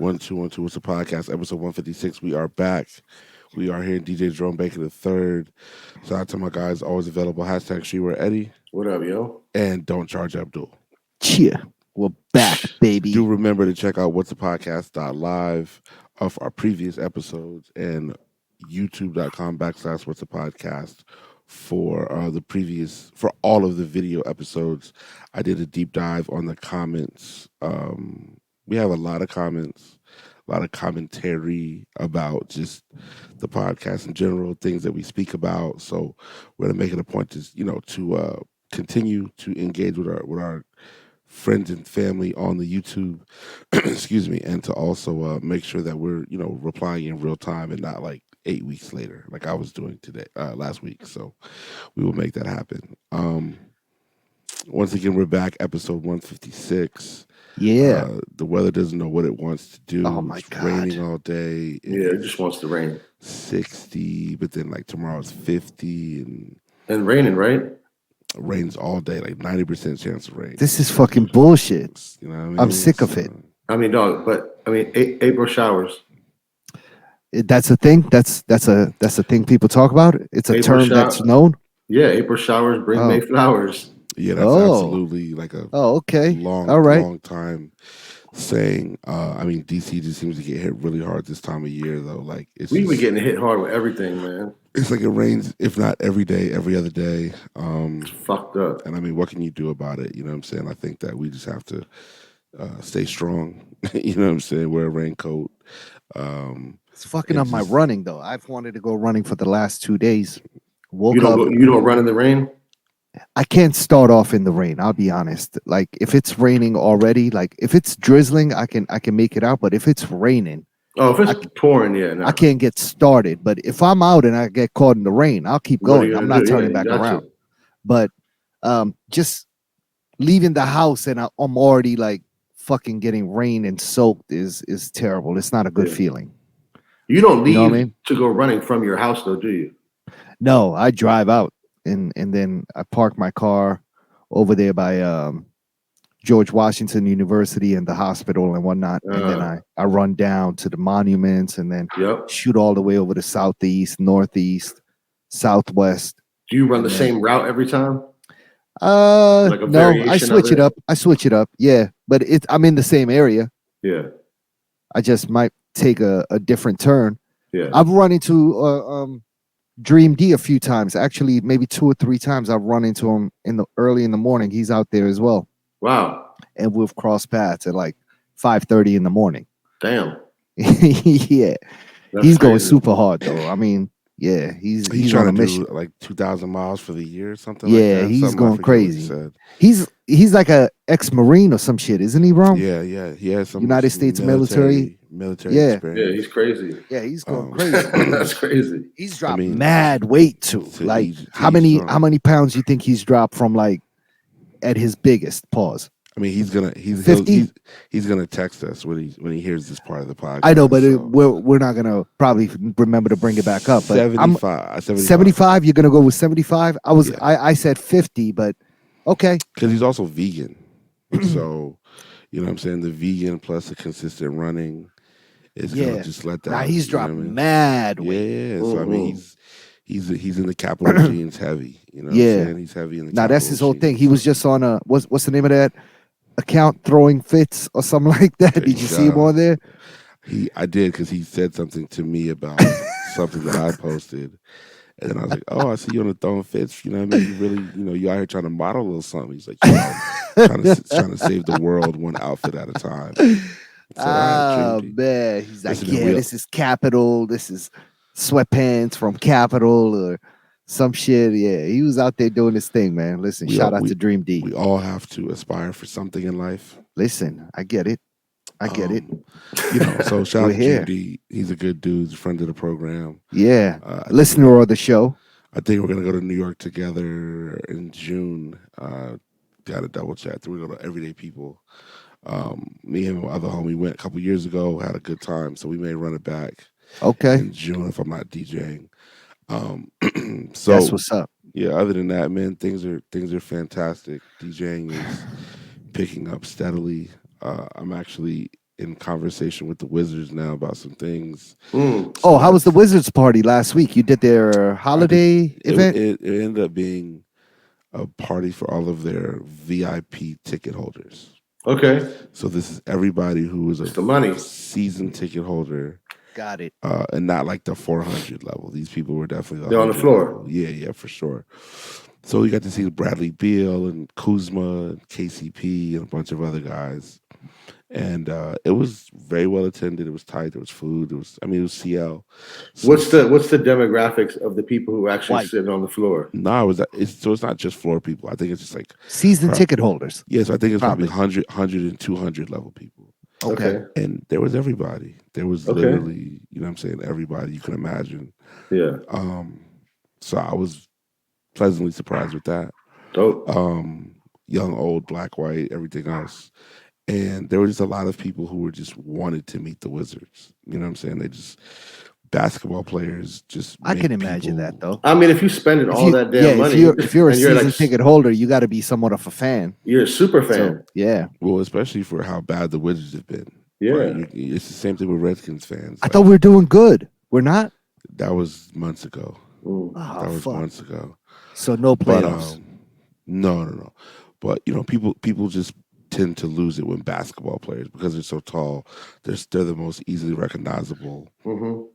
1212. It's a podcast, episode 156. We are back. We are here, DJ Jerome Baker the third. Shout out to my guys, always available. Hashtag Shewar Eddie. What up, yo? And don't charge Abdul. Cheer. We're back, baby. Do remember to check out what's a podcast.live of our previous episodes and youtube.com/what's a podcast for for all of the video episodes. I did a deep dive on the comments. We have a lot of comments, a lot of commentary about just the podcast in general, things that we speak about. So we're gonna make it a point to continue to engage with our friends and family on the YouTube, excuse me, and to also make sure that we're replying in real time and not like 8 weeks later, like I was doing last week. So we will make that happen. Once again, we're back, episode 156. Yeah. The weather doesn't know what it wants to do. Oh my it's God. raining all day. It just wants to rain. 60, but then like tomorrow's 50 and raining, right? Rains all day, like 90% chance of rain. This is fucking bullshit. You know what I mean? I'm sick of it. I mean, dog, but I mean, April showers. That's a thing. That's a thing people talk about. It's a April term that's known. Yeah, April showers bring May flowers. Yeah, that's absolutely like a okay. long time saying. I mean, DC just seems to get hit really hard this time of year, though. Like we've been getting hit hard with everything, man. It's like it rains, if not every day, every other day. It's fucked up. And I mean, what can you do about it? You know what I'm saying? I think that we just have to stay strong. You know what I'm saying? Wear a raincoat. It's fucking up my running, though. I've wanted to go running for the last 2 days. You don't run in the rain? I can't start off in the rain. I'll be honest. Like if it's raining already, like if it's drizzling, I can make it out. But if it's raining, if it's pouring, no. I can't get started. But if I'm out and I get caught in the rain, I'll keep going. I'm not turning back around. But just leaving the house and I'm already like fucking getting rain and soaked is terrible. It's not a good feeling. You don't leave to go running from your house, though, do you? No, I drive out. And then I park my car over there by George Washington University and the hospital and whatnot. And then I run down to the monuments and then shoot all the way over to southeast, northeast, southwest. Do you run the same route every time? No, I switch it up. Yeah, but I'm in the same area. Yeah. I just might take a different turn. Yeah. I've run into Dream D a few times. Actually, maybe 2 or 3 times I've run into him early in the morning. He's out there as well. Wow. And we've crossed paths at like 5:30 in the morning. Damn. Yeah. He's going super hard though. I mean, yeah, he's trying on a to mission. do like 2,000 miles for the year or something. Yeah, he's going crazy. He's like a ex-Marine or some shit, isn't he, bro? Yeah. He has some United States military experience. Yeah, he's crazy. Yeah, he's going crazy. That's crazy. He's dropped mad weight too. Like how many pounds do you think he's dropped from like at his biggest? Pause. I mean, he's gonna text us when he hears this part of the podcast. I know, but we're not gonna probably remember to bring it back up. But 75. You're gonna go with 75. I said 50, but okay. Because he's also vegan, so you know what I'm saying. The vegan plus the consistent running is gonna just let that. Now he's dropped mad weight. Yeah. So I mean, he's in the capital genes heavy. You know what I'm saying? He's heavy in the. Now that's his whole thing. He was just on what's the name of that account, Throwing Fits or something like that. Did you see him on there? I did, because he said something to me about something that I posted, and then I was like, "Oh, I see you on the Throwing Fits. You know what I mean? You really, you out here trying to model a little something." He's like, trying to save the world one outfit at a time. So, man, he's like, this is Capital. This is sweatpants from Capital or some shit. Yeah, he was out there doing his thing, man. Listen, shout out to Dream D. We all have to aspire for something in life. Listen, I get it. So shout out to Dream D. He's a good dude. He's a friend of the program. Yeah, listener of the show. I think we're gonna go to New York together in June. Got to double check. We go to Everyday People. Me and my other homie went a couple years ago. Had a good time, so we may run it back. Okay. In June if I'm not DJing. So that's what's up. Yeah, other than that, man, things are fantastic. DJing is picking up steadily. I'm actually in conversation with the Wizards now about some things. Oh, how was the Wizards party last week? You did their holiday event? It ended up being a party for all of their VIP ticket holders. Okay. So this is everybody who is It's the money. season ticket holder. Got it. And not like the 400 level. These people were definitely They're on the floor. Level. Yeah, for sure. So we got to see Bradley Beal and Kuzma and KCP and a bunch of other guys. And it was very well attended. It was tight. There was food. It was CL. So what's the demographics of the people who actually sit on the floor? No, it's not just floor people. I think it's just like season ticket holders. Yes, I think it's probably 100 and 200 level people. Okay. And there was everybody. There was literally, you know what I'm saying, everybody you can imagine. Yeah. So I was pleasantly surprised with that. Dope. Young, old, black, white, everything else. And there were just a lot of people who were just wanted to meet the Wizards. You know what I'm saying? They just basketball players just. I can imagine that though. I mean, if you spend all that damn money, if you're a season ticket holder, you got to be somewhat of a fan. You're a super fan. So, yeah. Well, especially for how bad the Wizards have been. Yeah. Right? It's the same thing with Redskins fans. I thought we were doing good. We're not. That was months ago. Oh, that was months ago. So no playoffs. But, no. But people just tend to lose it when basketball players, because they're so tall, they're the most easily recognizable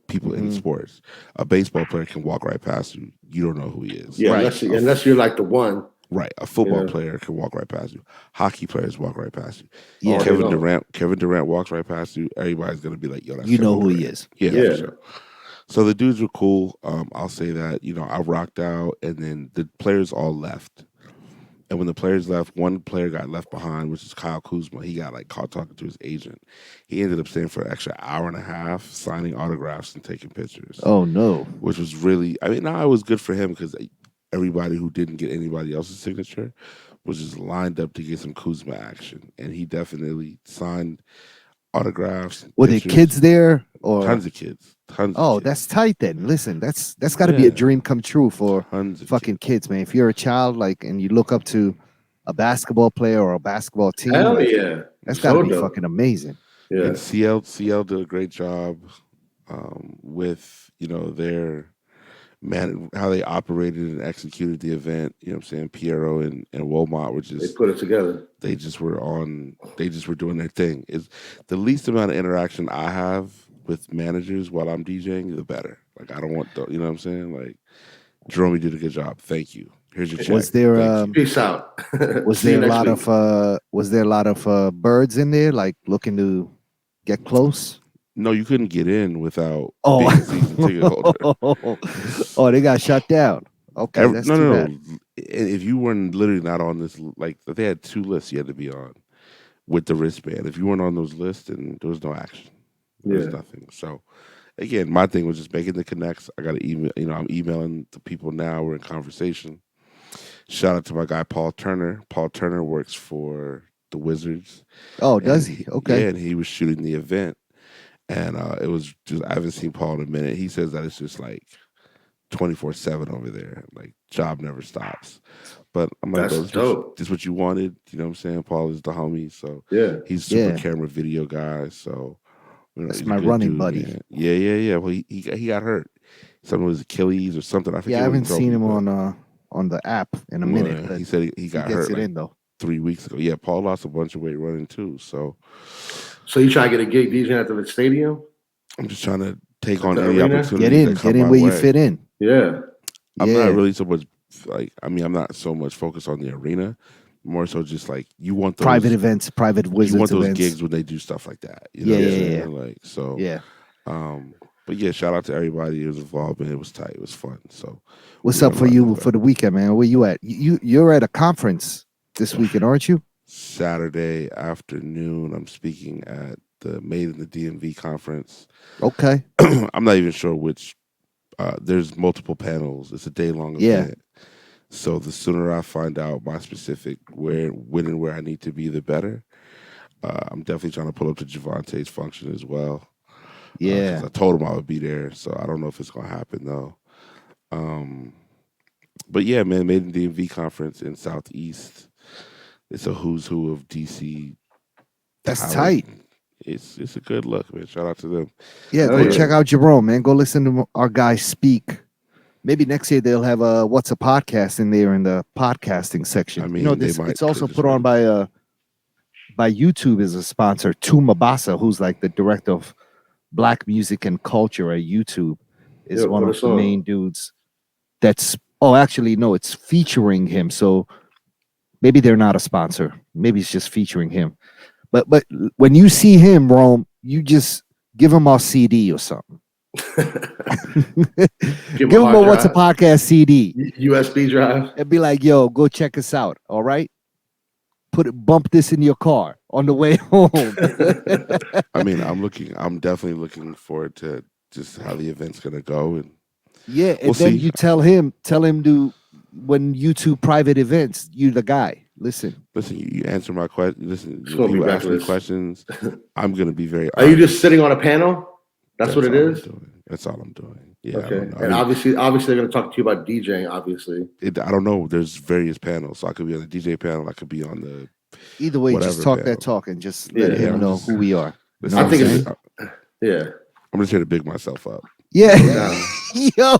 people in sports. A baseball player can walk right past you. You don't know who he is. Yeah, right. unless you're like the one. Right. A football player can walk right past you. Hockey players walk right past you. Yeah. Kevin Durant walks right past you. Everybody's gonna be like, yo, that's you know who Durant. he is. Yeah. For sure. So the dudes were cool. I'll say that. I rocked out, and then the players all left. And when the players left, one player got left behind, which is Kyle Kuzma. He got caught talking to his agent. He ended up staying for an extra hour and a half, signing autographs and taking pictures. Oh no! Which was really, it was good for him, because everybody who didn't get anybody else's signature was just lined up to get some Kuzma action, and he definitely signed autographs. Were there kids there? Or tons of kids? That's tight then. Listen, that's got to be a dream come true for fucking kids, man. If you're a child, and you look up to a basketball player or a basketball team, hell yeah, that's got to be fucking amazing. Yeah, and CL did a great job with their how they operated and executed the event. You know what I'm saying? Piero and Wilmot were just, they put it together. They just were doing their thing. It's the least amount of interaction I have with managers while I'm DJing, the better. I don't want you know what I'm saying? Jerome, you did a good job. Thank you. Here's your check. Was there peace out? Was there a lot of birds in there looking to get close? No, you couldn't get in without being a season ticket holder. Oh, they got shut down. Okay, that's too bad. If you weren't literally not on this, they had 2 lists you had to be on with the wristband. If you weren't on those lists, then there was no action. There was nothing. So, again, my thing was just making the connects. I got to email. I'm emailing the people now. We're in conversation. Shout out to my guy Paul Turner. Paul Turner works for the Wizards. Oh, does he? Okay. Yeah, and he was shooting the event. And it was just, I haven't seen Paul in a minute. He says that it's just 24/7 over there. Job never stops. But I'm like, that's dope. This what you wanted. You know what I'm saying? Paul is the homie. So he's super camera video guy. So that's my running buddy. Man. Yeah. Well, he got hurt. Something with his Achilles or something. I forget. Yeah, I haven't seen him on the app in a minute. He said he got hurt it in, though. 3 weeks ago. Yeah, Paul lost a bunch of weight running too. So you try to get a gig DJing at the stadium? I'm just trying to take on any opportunity. Get in where you fit in. Yeah. I'm not really so much I'm not so much focused on the arena. More so just you want those private events, private Wizards you want those events. Gigs when they do stuff like that. You know Yeah. But yeah, shout out to everybody who was involved, and it was tight. It was fun. So what's up for you for the weekend, man? Where you at? You're at a conference this weekend, aren't you? Saturday afternoon, I'm speaking at the Made in the DMV conference. Okay. I'm not even sure which. There's multiple panels. It's a day-long event. So the sooner I find out my specific when and where I need to be, the better. I'm definitely trying to pull up to Javante's function as well. Yeah. 'Cause I told him I would be there, so I don't know if it's going to happen, though. But yeah, man, Made in DMV conference in Southeast. It's a who's who of DC. That's tight. it's a good look, man. Shout out to them. Yeah, Oh go yeah. check out Jerome, man. Go listen to our guys speak. Maybe next year they'll have a What's a Podcast in there in the podcasting section. I You know, mean, they this might it's also take this put on by YouTube as a sponsor. Mabasa, who's like the director of Black music and culture at YouTube, is Yeah, one what a of the song. main dudes. That's actually no, it's featuring him. So maybe they're not a sponsor. Maybe it's just featuring him. But when you see him, Rome, you just give him our CD or something. Give him Give a him hard a What's a drive. Podcast CD USB drive. and be like, yo, go check us out. All right. Bump this in your car on the way home. I mean, I'm definitely looking forward to just how the event's gonna go, and Yeah, and we'll then see. you tell him to when you do private events, you the guy. Listen. Listen, you answer my question. Listen, It's when gonna be you ask me reckless. questions, I'm gonna be very Are you honest. just sitting on a panel? That's what it all I'm is. doing. That's all I'm doing. Yeah, I Okay. don't know. I And mean, obviously, they're going to talk to you about DJing. Obviously. I don't know. There's various panels, so I could be on the DJ panel. I could be on the Either way, just whatever talk that panel. talk and just Yeah. let Yeah, him I'm know just- who we are. You Listen, know I what think I'm it's saying? yeah. I'm just here to big myself up. Yeah. No doubt. Yo,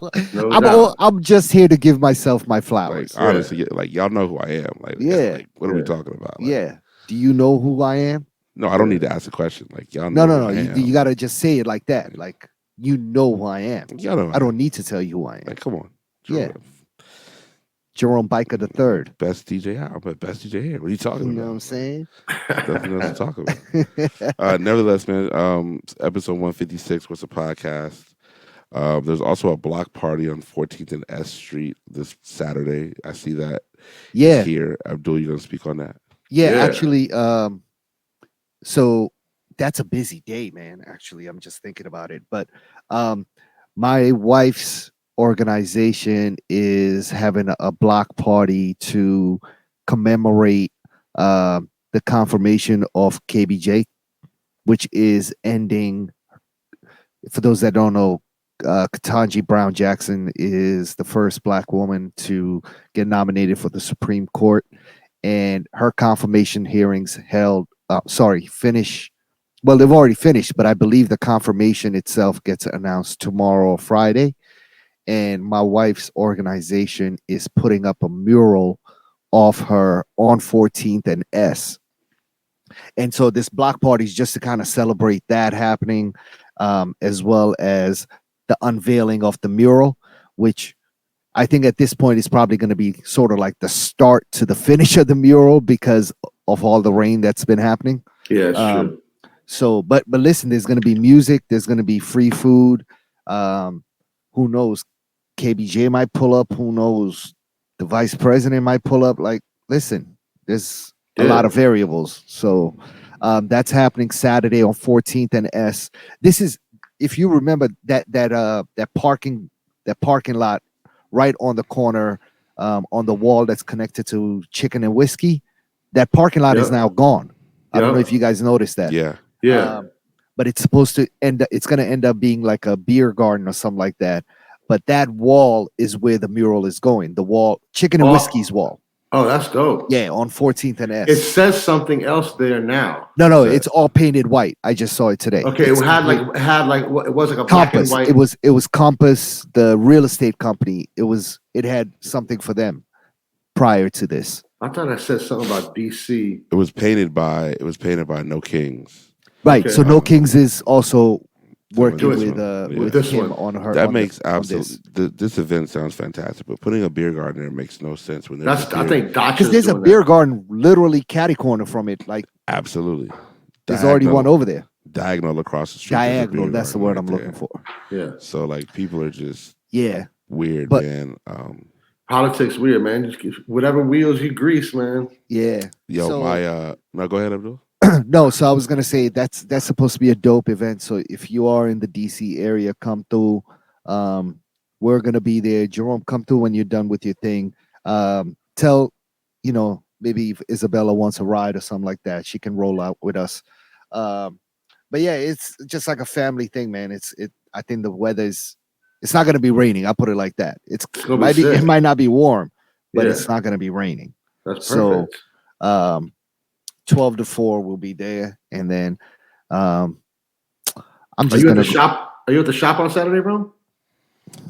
No doubt. I'm just here to give myself my Like flowers. honestly, like y'all know who I am. Like Yeah. what are we Yeah. talking about? Like, Yeah. Do you know who I am? No, I don't Yeah. need to ask a question. Like y'all know No. who I am. You got to just say it like that. Like, you know who I am. Y'all know. I don't need to tell you who I am. Like, come on. Yeah. Jerome Biker the third. Best DJ out. I'm the best DJ here. What are you talking You about? know what I'm saying? Nothing else to talk about. Nevertheless, man, episode 156 was a podcast. There's also a block party on 14th and S Street this Saturday. I see that. Yeah. Here. Abdul, you gonna speak on that? Yeah, Yeah. actually, so that's a busy day, man. Actually, I'm just thinking about it. But my wife's organization is having a block party to commemorate the confirmation of KBJ, which is ending. For those that don't know, Ketanji Brown Jackson is the first Black woman to get nominated for the Supreme Court, and her confirmation hearings finish. Well, they've already finished, but I believe the confirmation itself gets announced tomorrow or Friday. And my wife's organization is putting up a mural of her on 14th and S. And so this block party is just to kind of celebrate that happening, as well as the unveiling of the mural, which I think at this point is probably going to be sort of like the start to the finish of the mural because of all the rain that's been happening. Yeah, it's true. So, but listen, there's going to be music. There's going to be free food. Who knows? KBJ might pull up. Who knows? The vice president might pull up. Like, listen, there's a lot of variables. So that's happening Saturday on 14th and S. This is, if you remember that parking lot right on the corner, on the wall that's connected to Chicken and Whiskey. That parking lot is now gone. I don't know if you guys noticed that. Yeah. Yeah. But it's supposed to it's going to end up being like a beer garden or something like that. But that wall is where the mural is going. The wall, Chicken and Whiskey's wall. Oh, that's dope. Yeah, on 14th and S. It says something else there now. No, it's all painted white. I just saw it today. Okay, it had like it was like a black and Compass. white. It was Compass, the real estate company. It had something for them prior to this. I thought I said something about DC. It was painted by No Kings. Right. Okay. So No Kings is also working this with one. with this him one. on her. That on makes on this. absolutely. This event sounds fantastic, but putting a beer garden there makes no sense when there's That's a I beer- think Dodgers Because there's a doing beer that. garden literally catty corner from it. Like absolutely. there's already one over there. Diagonal across the street. there's a Diagonal. beer That's the garden word right I'm there. looking for. Yeah, So like people are just Yeah. weird, But- man. politics weird, man. Just whatever wheels you grease, man. Yeah. Yo, So- no, go ahead, Abdul. No, so I was gonna say that's supposed to be a dope event. So if you are in the DC area, come through. We're gonna be there. Jerome, come through when you're done with your thing. Tell, maybe if Isabella wants a ride or something like that, she can roll out with us. But yeah, it's just like a family thing, man. I think the weather's it's not gonna be raining. I'll put it like that. It's gonna be it sick. might not be warm, but Yeah. it's not gonna be raining. That's So, perfect. 12 to 4 will be there, and then Um, I'm Are just you at the gonna. shop? Are you at the shop on Saturday, bro?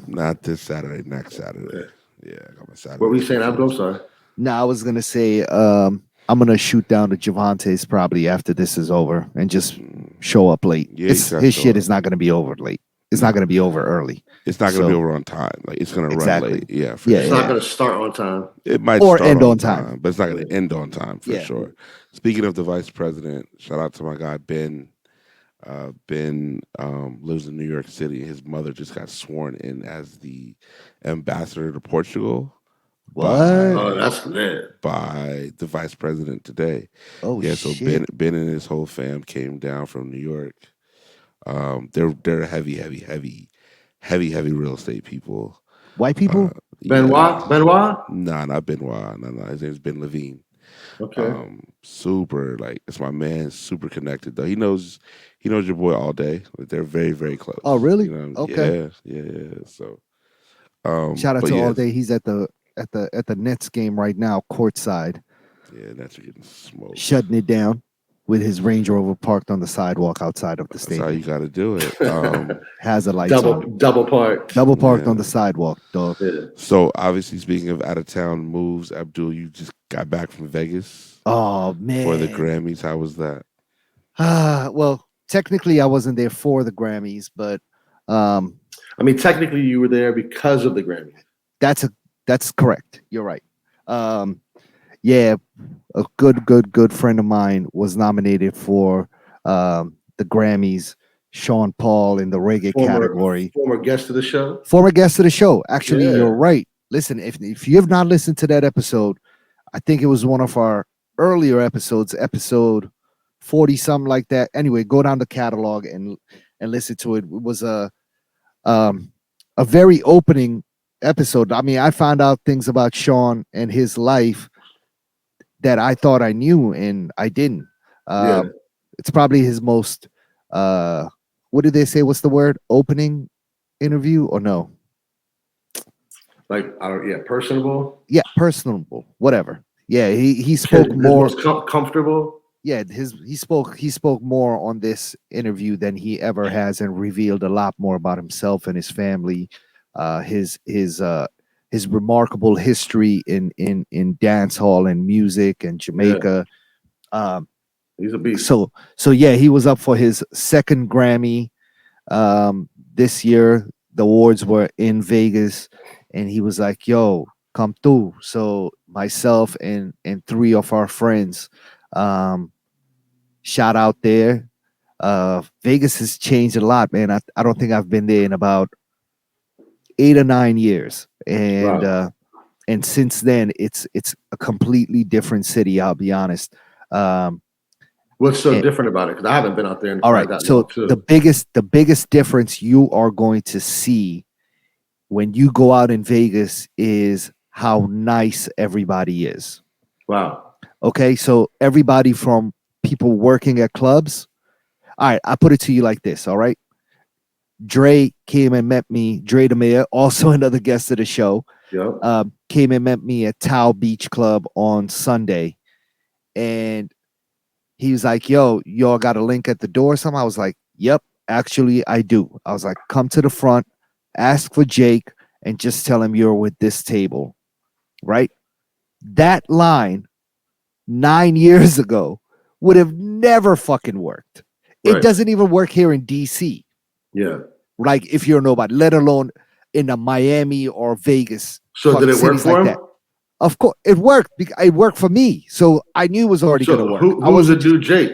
Not this Saturday, next Saturday. Okay. Yeah, I got my Saturday. What were you saying, Abdul? I'm sorry. No, I was gonna say I'm gonna shoot down to Javante's probably after this is over and just show up late. Yeah, you gotta His show shit up. is not gonna be over late. It's No. not gonna be over early. It's not gonna be So- over on time. Like it's gonna Exactly. run late. Yeah, for Yeah, It's sure. not going to start on time. It might Or start end on on time, time. but it's not gonna end on time for Yeah. sure. Speaking of the vice president, shout out to my guy Ben. Ben lives in New York City. His mother just got sworn in as the ambassador to Portugal What? Oh, that's lit. by the vice president today. Oh Yeah, so shit. Ben and his whole fam came down from New York. They're heavy real estate people. White people? Benoit? Benoit? Nah, not Benoit. No. His name's Ben Levine. Okay. Super like it's my man. Super connected though. He knows your boy all day. Like, they're very close. Oh, really? You know, Okay. yeah. So, Shout out but to yeah, All Day. He's at the Nets game right now, courtside, yeah, that's getting smoked. shutting it down with his Range Rover parked on the sidewalk outside of the That's how you stadium. got to do it. Has a lights on. double parked. Double parked Yeah. on the sidewalk, dog. Yeah. So obviously, speaking of out of town moves, Abdul, you just got back from Vegas Oh man. for the Grammys. How was that? Well, technically I wasn't there for the Grammys, but I mean, technically, you were there because of the Grammy. that's correct. You're right. Yeah, a good friend of mine was nominated for the Grammys. Sean Paul in the reggae category. Former guest of the show. Former guest of the show. Actually, Yeah. you're right. Listen, if you have not listened to that episode, I think it was one of our earlier episodes, episode 40, something like that. Anyway, go down the catalog and listen to it. It was a very opening episode. I mean, I found out things about Sean and his life that I thought I knew and I didn't. Yeah. It's probably his most what did they say? What's the word? Opening interview or no? Like, personable. Yeah, personable. Whatever. Yeah, he spoke His more. most comfortable. Yeah, he spoke more on this interview than he ever has, and revealed a lot more about himself and his family, his remarkable history in dance hall and music and Jamaica. He's a beast. So yeah, he was up for his second Grammy this year. The awards were in Vegas, and he was like, "Yo, come through." So myself and three of our friends, shout out there. Vegas has changed a lot, man. I don't think I've been there in about 8 or 9 years, and Wow. And since then it's a completely different city. I'll be honest. What's so different about it? Because I haven't been out there in All right. that So long, too. the biggest difference you are going to see when you go out in Vegas is how nice everybody is. Wow. Okay. So everybody from people working at clubs. All right. I put it to you like this. All right. Dre came and met me. Dre the Mayor, also another guest of the show, Yep. came and met me at Tao Beach Club on Sunday. And he was like, "Yo, y'all got a link at the door?" Something. I was like, "Yep, actually, I do." I was like, "Come to the front, ask for Jake, and just tell him you're with this table." Right? That line 9 years ago would have never fucking worked. It Right. doesn't even work here in DC. Yeah. Like if you're nobody, let alone in a Miami or Vegas. So did fucking it work cities for like him? that. Of course, it worked. It worked for me, so I knew it was already going to work. Who was the dude, Jake?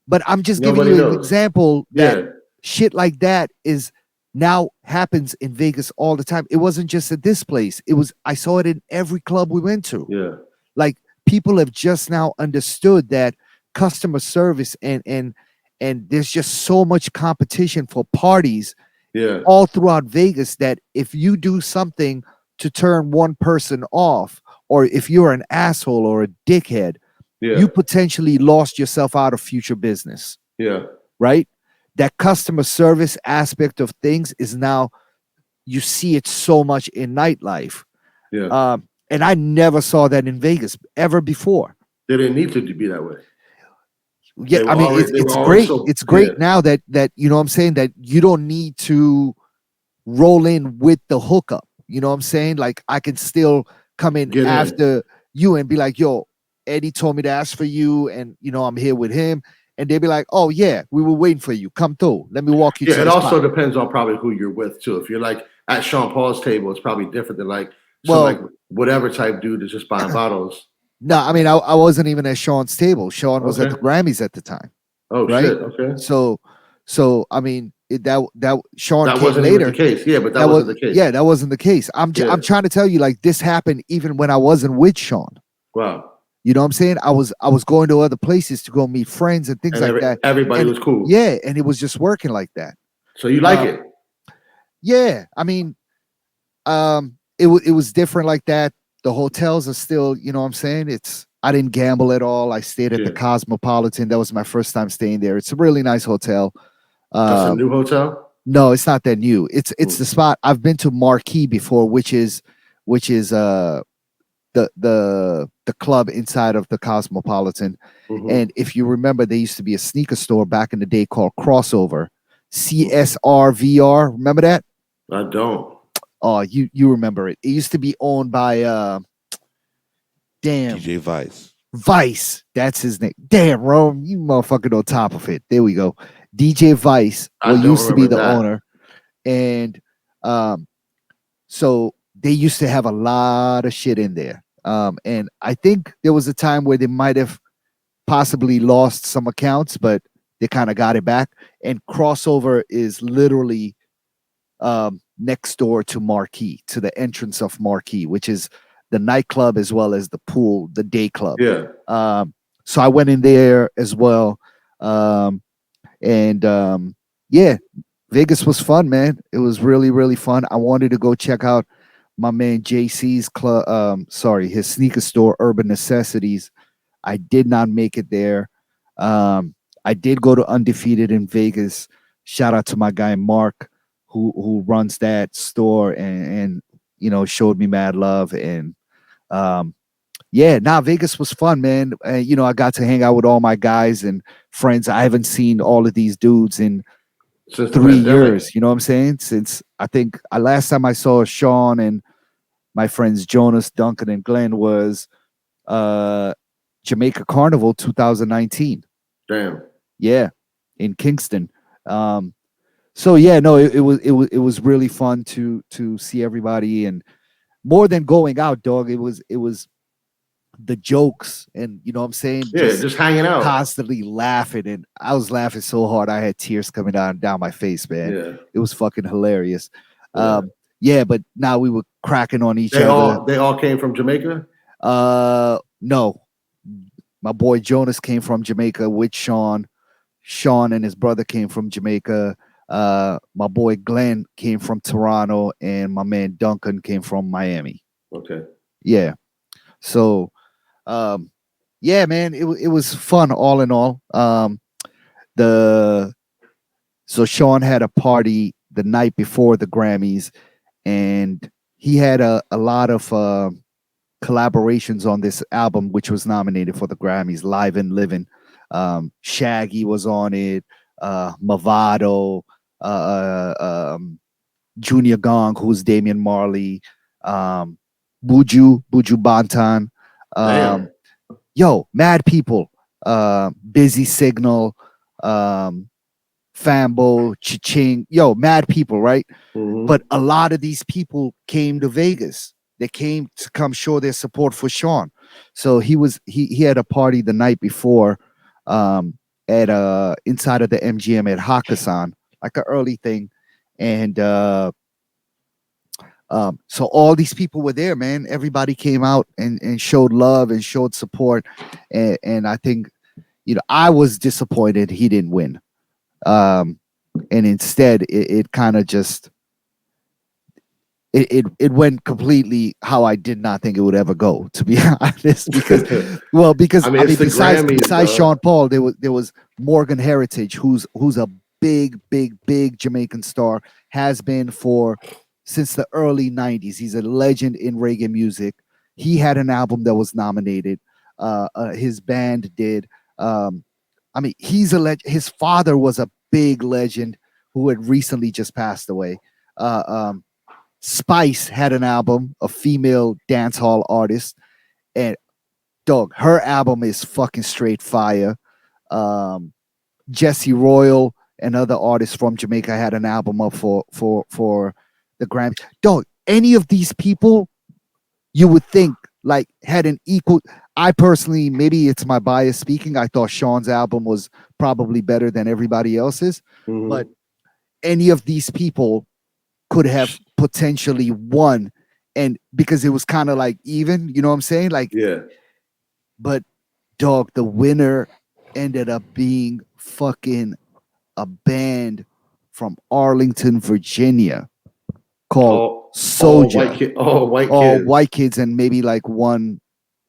But I'm just giving Nobody you an knows. example that Yeah. shit like that is now happens in Vegas all the time. It wasn't just at this place. I saw it in every club we went to. Yeah. Like people have just now understood that customer service and there's just so much competition for parties Yeah. all throughout Vegas that if you do something to turn one person off, or if you're an asshole or a dickhead, Yeah. you potentially lost yourself out of future business, Yeah. right? That customer service aspect of things is now, you see it so much in nightlife. Yeah. And I never saw that in Vegas ever before. They didn't need to be that way. Yeah, I mean they were it's always great. so It's great yeah. now that you know what I'm saying, that you don't need to roll in with the hookup. You know what I'm saying? Like I can still come in Get in. after you and be like, yo, Eddie told me to ask for you, and you know, I'm here with him. And they'd be like, oh yeah, we were waiting for you. Come through. Let me walk you Yeah, to it the also spot. depends on probably who you're with too. If you're like at Sean Paul's table, it's probably different than like some like Well, whatever type dude is just buying bottles. no, I mean I wasn't even at Sean's table. Sean was at Okay. the Grammys at the time, Oh right? shit. Okay. So I mean that Sean That came wasn't even the later. case. Yeah, but that That was, wasn't the case. yeah, that wasn't the case. Yeah. I'm trying to tell you, like, this happened even when I wasn't with Sean. Wow. You know what I'm saying? I was going to other places to go meet friends and things And like that. everybody And was cool. yeah, and it was just working like that. So you like it? Yeah, I mean, it was different like that. The hotels are still, you know what I'm saying? I didn't gamble at all. I stayed at the Yeah. Cosmopolitan. That was my first time staying there. It's a really nice hotel. That's a new hotel? No, it's not that new. It's Mm. the spot. I've been to Marquee before, which is the club inside of the Cosmopolitan. Mhm. And if you remember, there used to be a sneaker store back in the day called Crossover, CSRVR. Remember that? I don't. Oh, you remember it. It used to be owned by damn DJ Vice. Vice. That's his name. Damn, Rome, you motherfucking on top of it. There we go. DJ Vice, I well, don't used to be remember the that. owner. And so they used to have a lot of shit in there. And I think there was a time where they might have possibly lost some accounts, but they kind of got it back. And Crossover is literally next door to Marquee, to the entrance of Marquee, which is the nightclub as well as the pool, the day club. Yeah. So I went in there as well. And yeah, Vegas was fun, man. It was really, really fun. I wanted to go check out my man JC's club. His sneaker store, Urban Necessities. I did not make it there. I did go to Undefeated in Vegas. Shout out to my guy Mark, who runs that store and you know, showed me mad love. And yeah, Vegas was fun, man. You know, I got to hang out with all my guys and friends. I haven't seen all of these dudes in Since the 3 pandemic. years. You know what I'm saying? Since I think last time I saw Sean and my friends Jonas, Duncan, and Glenn was Jamaica Carnival 2019. Damn. Yeah, in Kingston. So yeah, no, it was really fun to see everybody, and more than going out, dog. It was the jokes, and you know what I'm saying, Yeah, just hanging out. constantly laughing, and I was laughing so hard I had tears coming down my face, man. Yeah. It was fucking hilarious. Yeah. Yeah, but now we were cracking on each They other. all came from Jamaica? No, my boy Jonas came from Jamaica with Sean. Sean and his brother came from Jamaica. My boy Glenn came from Toronto, and my man Duncan came from Miami. Okay. Yeah. So, yeah, man, it was fun all in all. So Sean had a party the night before the Grammys, and he had a lot of collaborations on this album, which was nominated for the Grammys, Live and Living. Shaggy was on it, Mavado, Junior Gong, who's Damian Marley, Buju Bantan, Damn. mad people, Busy Signal, Fambo, Chiching, mad people, right? Mhm. But a lot of these people came to Vegas. They came to come show their support for Sean. So he had a party the night before at inside of the MGM at Hakkasan, like an early thing. And so all these people were there, man. Everybody came out and showed love and showed support. And I think, you know, I was disappointed he didn't win. And instead it kind of just it went completely how I did not think it would ever go, to be honest. Because I mean, it's the Grammys, besides dog. Sean Paul, there was Morgan Heritage, who's a big Jamaican star, has been since the early 90s. He's a legend in reggae music. He had an album that was nominated. His band did. I mean, he's a legend. His father was a big legend who had recently just passed away. Uh, um, Spice had an album, a female dance hall artist, and dog, her album is fucking straight fire. Um, Jesse Royal and other artists from Jamaica had an album up for the Grammy. Dog, any of these people you would think like had an equal. I personally, maybe it's my bias speaking, I thought Sean's album was probably better than everybody else's, but any of these people could have potentially won, and because it was kind of like even, you know what I'm saying? Like, Yeah. but dog, the winner ended up being fucking a band from Arlington, Virginia called Soldier. All white All kids. white kids and maybe like one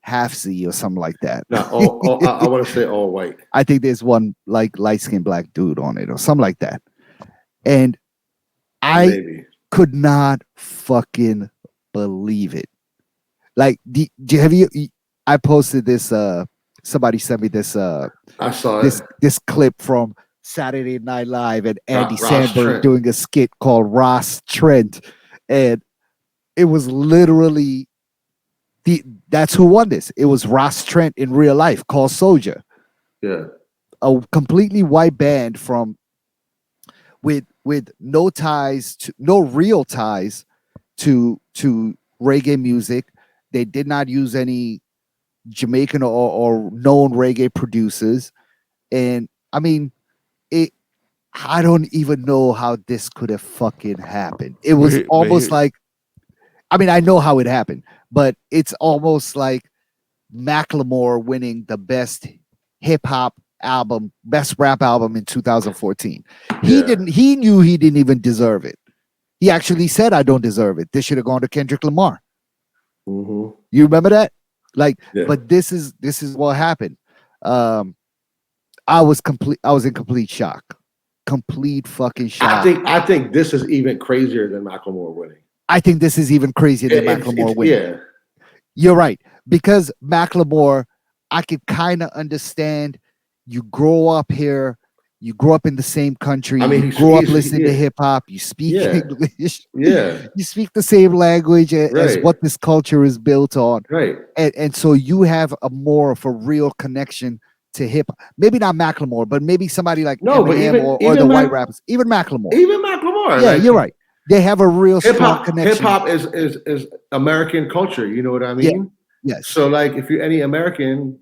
half Z or something like that. No, I want to say all white. I think there's one like light skinned black dude on it or something like that. And I could not fucking believe it. Like, have you? I posted this. Somebody sent me this. I saw this clip from Saturday Night Live and Andy Ross Samberg Trent. doing a skit called Ross Trent, and it was literally that's who won this. It was Ross Trent in real life, called Soldier. Yeah, a completely white band from with no ties to no real ties to reggae music. They did not use any Jamaican or known reggae producers, and I mean it. I don't even know how this could have fucking happened. It was almost like, I mean, I know how it happened, but it's almost like Macklemore winning the best hip hop album, best rap album in 2014. He knew he didn't even deserve it. He actually said, I don't deserve it. This should have gone to Kendrick Lamar. Mm-hmm. You remember that? Like, but this is what happened. I was in complete shock. Complete fucking shock. I think this is even crazier than Macklemore winning. I think this is even crazier than Macklemore winning. Yeah. You're right. Because Macklemore, I could kind of understand. You grow up here, you grow up in the same country, you grow up listening to hip hop, you speak English, you speak the same language as what this culture is built on. Right. And so you have a more of a real connection to hip hop. Maybe not Macklemore, but maybe somebody like Eminem or the white rappers. Even Macklemore. Yeah, like, you're right. They have a real strong connection. Hip hop is American culture. You know what I mean? Yeah. Yes. So like, if you're any American,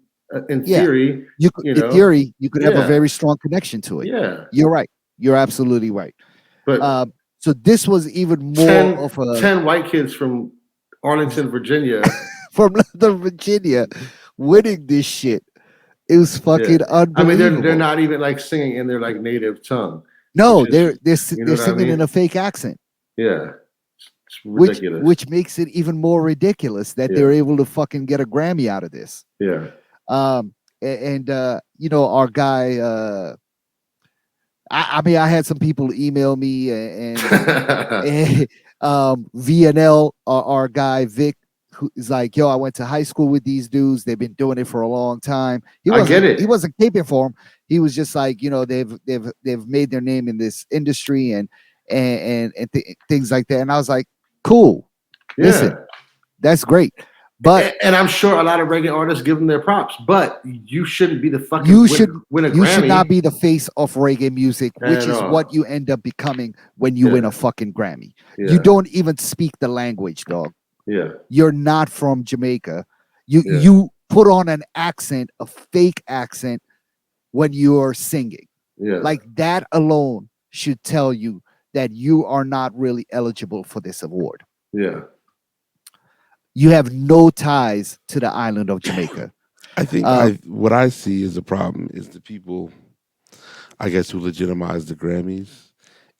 in theory, you could have a very strong connection to it. Yeah. You're right. You're absolutely right. But so this was even more of a 10 white kids from Arlington, Virginia, from Northern Virginia, winning this shit. It was fucking unbelievable. I mean, they're not even like singing in their like native tongue. No, they're singing in a fake accent. Yeah, it's ridiculous. Which makes it even more ridiculous that they're able to fucking get a Grammy out of this. Yeah. And you know, our guy. I mean, I had some people email me and VNL, our guy Vic, who is like, yo, I went to high school with these dudes. They've been doing it for a long time. He wasn't caping for them. He was just like, you know, they've made their name in this industry and things like that. And I was like, cool. Yeah. Listen, that's great. But and I'm sure a lot of reggae artists give them their props, but you shouldn't be the fucking win a Grammy. You should not be the face of reggae music, which is what you end up becoming when you win a fucking Grammy. Yeah. You don't even speak the language, dog. Yeah. You're not from Jamaica. You put on an accent, a fake accent, when you're singing. Yeah. Like that alone should tell you that you are not really eligible for this award. Yeah. You have no ties to the island of Jamaica. I think what I see as a problem is the people, I guess, who legitimize the Grammys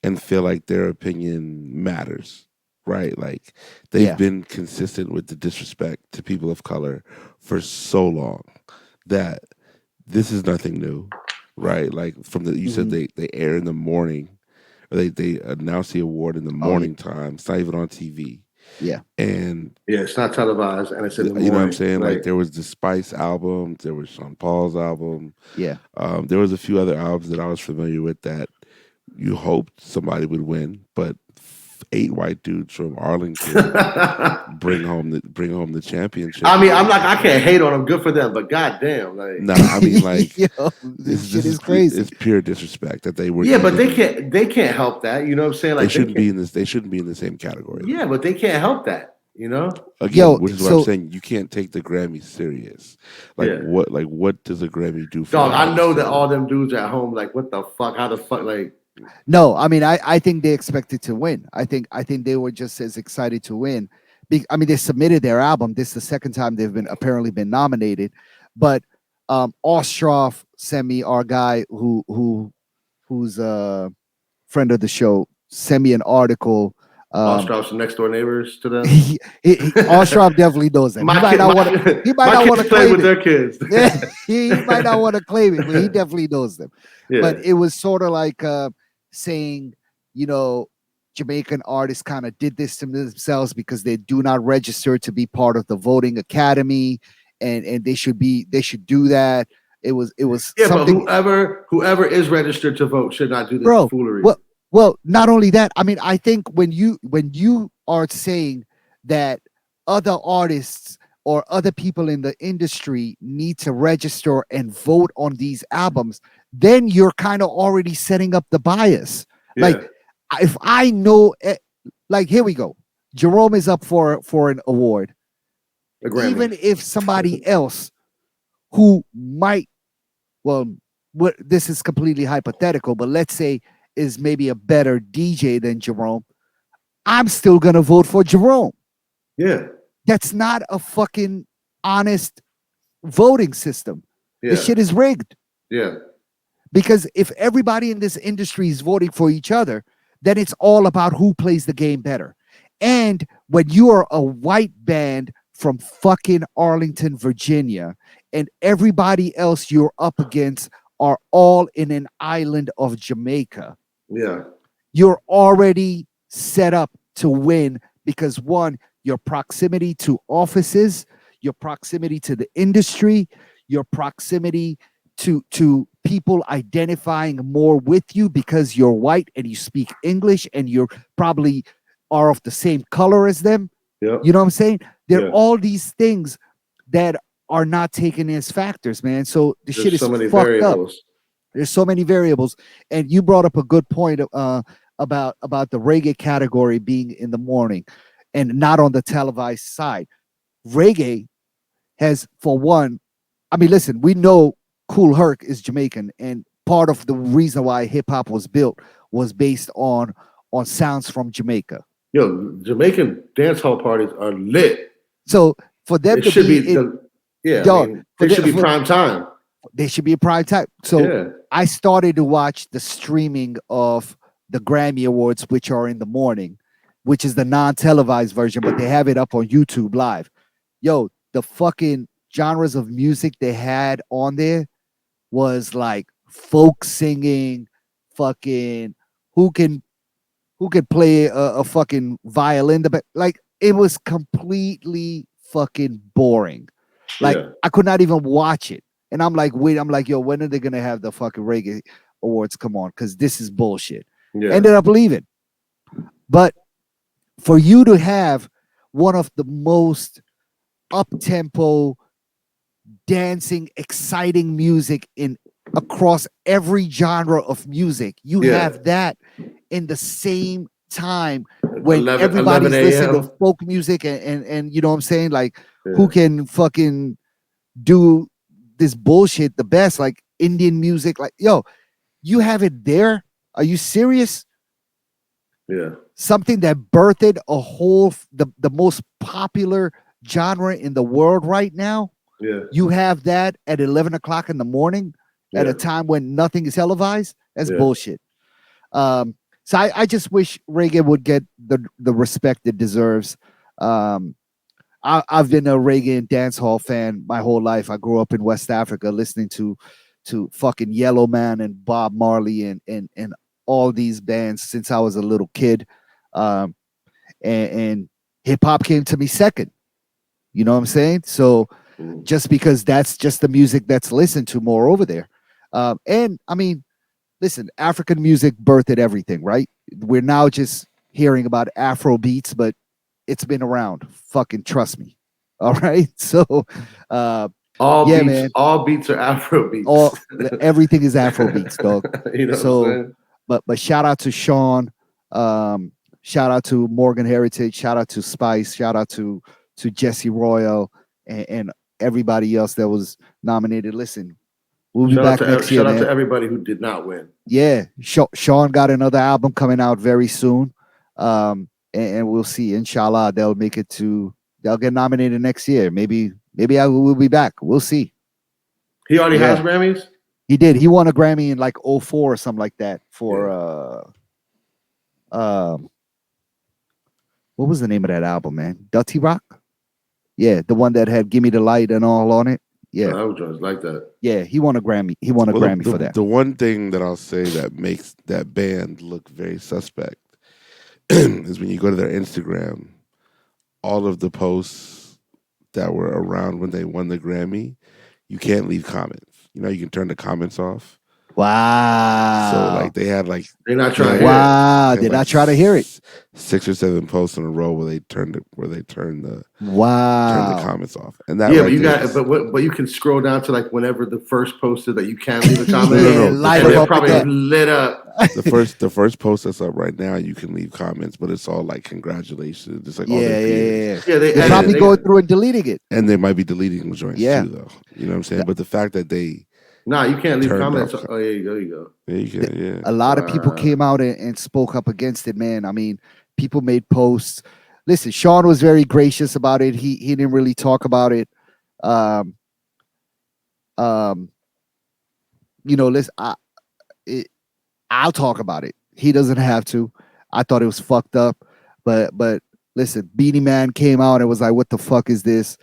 and feel like their opinion matters, right? Like they've been consistent with the disrespect to people of color for so long that this is nothing new, right? Like you said they air in the morning, or they announce the award in the morning time. It's not even on TV. Yeah. And Yeah, it's not televised, and it's in the you know what I'm morning. saying? Like Right. there was the Spice album, there was Sean Paul's album. Yeah. There was a few other albums that I was familiar with that you hoped somebody would win, but eight white dudes from Arlington bring home the championship. I And mean, it I'm was like, I just can't like, hate on them. Good for them, but goddamn, like, nah. I mean, like Yo, this shit is crazy. it's pure disrespect that they were. yeah, but even, they can't help that. You know what I'm saying? they Like, they shouldn't be can't. in this. They shouldn't be in the same category. Yeah, but they can't help that. You know? Again, Yo, which is what I'm so saying. You can't take the Grammy serious. Yeah. Like what does a Grammy do for Dog, an I know artist that all to? them dudes at home, like, what the fuck? How the fuck? Like, no, I mean, I think they expected to win. I think they were just as excited to win. I mean, they submitted their album. This is the second time they've been apparently been nominated. But Ostroff sent me, our guy who's a friend of the show, sent me an article. Ostrow's next door neighbors to them. Ostroff definitely knows them. My kid, He might my not want kids to play claim with it. their kids. He might not want to claim it, but he definitely knows them. Yeah. But it was sort of like saying, Jamaican artists kind of did this to themselves because they do not register to be part of the voting academy, and they should do that. It was Yeah, something, but whoever is registered to vote should not do this bro. foolery. Well, not only that. I mean, I think when you are saying that other artists or other people in the industry need to register and vote on these albums, then you're kind of already setting up the bias. Yeah. Like, if I know, like, here we go. Jerome is up for an award. A Grammy. Even if somebody else who might, well, this is completely hypothetical, but let's say is maybe a better DJ than Jerome, I'm still gonna vote for Jerome. Yeah. That's not a fucking honest voting system. Yeah. This shit is rigged. Yeah. Because if everybody in this industry is voting for each other, then it's all about who plays the game better. And when you are a white band from fucking Arlington, Virginia, and everybody else you're up against are all in an island of Jamaica, Yeah. you're already set up to win because, one, your proximity to offices, your proximity to the industry, your proximity to people identifying more with you because you're white and you speak English and you're probably are of the same color as them. Yeah. You know what I'm saying? There are Yeah. all these things that are not taken as factors, man. So the shit There's is so many fucked up. variables. There's so many variables, and you brought up a good point about the reggae category being in the morning and not on the televised side. Reggae has, for one, I mean, listen, we know Kool Herc is Jamaican, and part of the reason why hip hop was built was based on sounds from Jamaica. Yo, Jamaican dance hall parties are lit. So for them It to should be, be, yeah. yo, I mean, they should be prime time. they should be a prime time. So Yeah. I started to watch the streaming of the Grammy Awards, which are in the morning, which is the non-televised version, but they have it up on YouTube Live. Yo, the fucking genres of music they had on there was like folk singing, fucking who can play a fucking violin, like it was completely fucking boring. Like, Yeah. I could not even watch it. And I'm like, wait, I'm like, yo, when are they gonna have the fucking reggae awards come on? Because this is bullshit. Yeah. Ended up leaving. But for you to have one of the most up-tempo, dancing, exciting music in across every genre of music, you Yeah. have that in the same time when 11 everybody's listening to a.m. folk music and you know what I'm saying? Like, Yeah. who can fucking do this bullshit the best, like Indian music? Like, yo, you have it there? Are you serious? Yeah. Something that birthed a whole the most popular genre in the world right now. Yeah. You have that at 11 o'clock in the morning at Yeah. a time when nothing is televised. That's Yeah. bullshit. So I just wish reggae would get the respect it deserves. I've been a reggae and dance hall fan my whole life. I grew up in West Africa listening to fucking Yellow Man and Bob Marley and all these bands since I was a little kid. And hip hop came to me second. You know what I'm saying? So just because that's just the music that's listened to more over there. And I mean, listen, African music birthed everything, right? We're now just hearing about Afro beats, but it's been around. Fucking trust me. All right. So yeah, man. All beats are Afro beats. Everything is Afro beats, dog. You know So, what I'm saying? but shout out to Sean, shout out to Morgan Heritage, shout out to Spice, shout out to Jesse Royal, and everybody else that was nominated. Listen, we'll be back next year, Shout out man. to everybody who did not win. Yeah, Sean got another album coming out very soon, and we'll see. Inshallah, they'll get nominated next year. Maybe I will be back. We'll see. He already has Grammys? He did. He won a Grammy in like 04 or something like that for what was the name of that album, man? Dirty Rock? Yeah, the one that had Gimme the Light and all on it. Yeah. I was like that. Yeah, he won a Grammy. He won a Grammy for that. The one thing that I'll say that makes that band look very suspect is when you go to their Instagram, all of the posts that were around when they won the Grammy, you can't leave comments. You know, you can turn the comments off. Wow. So like they had like they're not trying to hear wow. They're not trying to hear it. 6 or 7 posts in a row where they turned the wow. comments off. And that but you can scroll down to like whenever the first post is that you can leave a comment. And they're probably lit up. The first post that's up right now, you can leave comments, but it's all like congratulations. It's like all their peers. Yeah, they're probably going through and deleting it. And they might be deleting the joints too, though. You know what I'm saying? But the fact that they you can't leave comments. Oh, yeah, you go. Yeah, you can. Yeah. A lot of people came out and spoke up against it, man. I mean, people made posts. Listen, Sean was very gracious about it. He didn't really talk about it. Listen, I'll talk about it. He doesn't have to. I thought it was fucked up, but listen, Beanie Man came out and was like, "What the fuck is this?"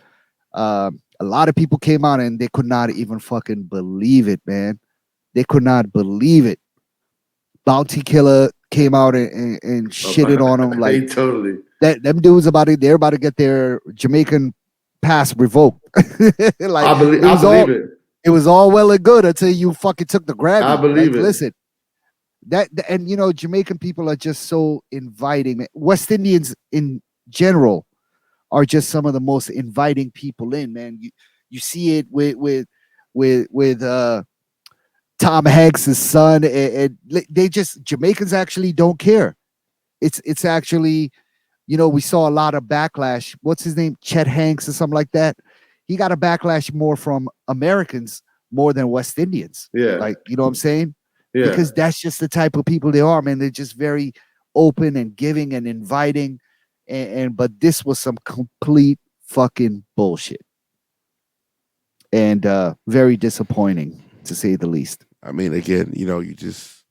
A lot of people came out and they could not even fucking believe it, man. They could not believe it. Bounty Killer came out and shitted on him like totally. Them dudes they're about to get their Jamaican pass revoked. Like I believe it. It was all well and good until you fucking took the Grammy. I believe it. Listen, and Jamaican people are just so inviting. West Indians in general are just some of the most inviting people in, man. You see it with Tom Hanks' son, and they just Jamaicans actually don't care. It's actually, we saw a lot of backlash. What's his name? Chet Hanks or something like that. He got a backlash more from Americans more than West Indians. Yeah, like you know what I'm saying? Yeah, because that's just the type of people they are, man. They're just very open and giving and inviting. But this was some complete fucking bullshit, and very disappointing to say the least. I mean, again, you just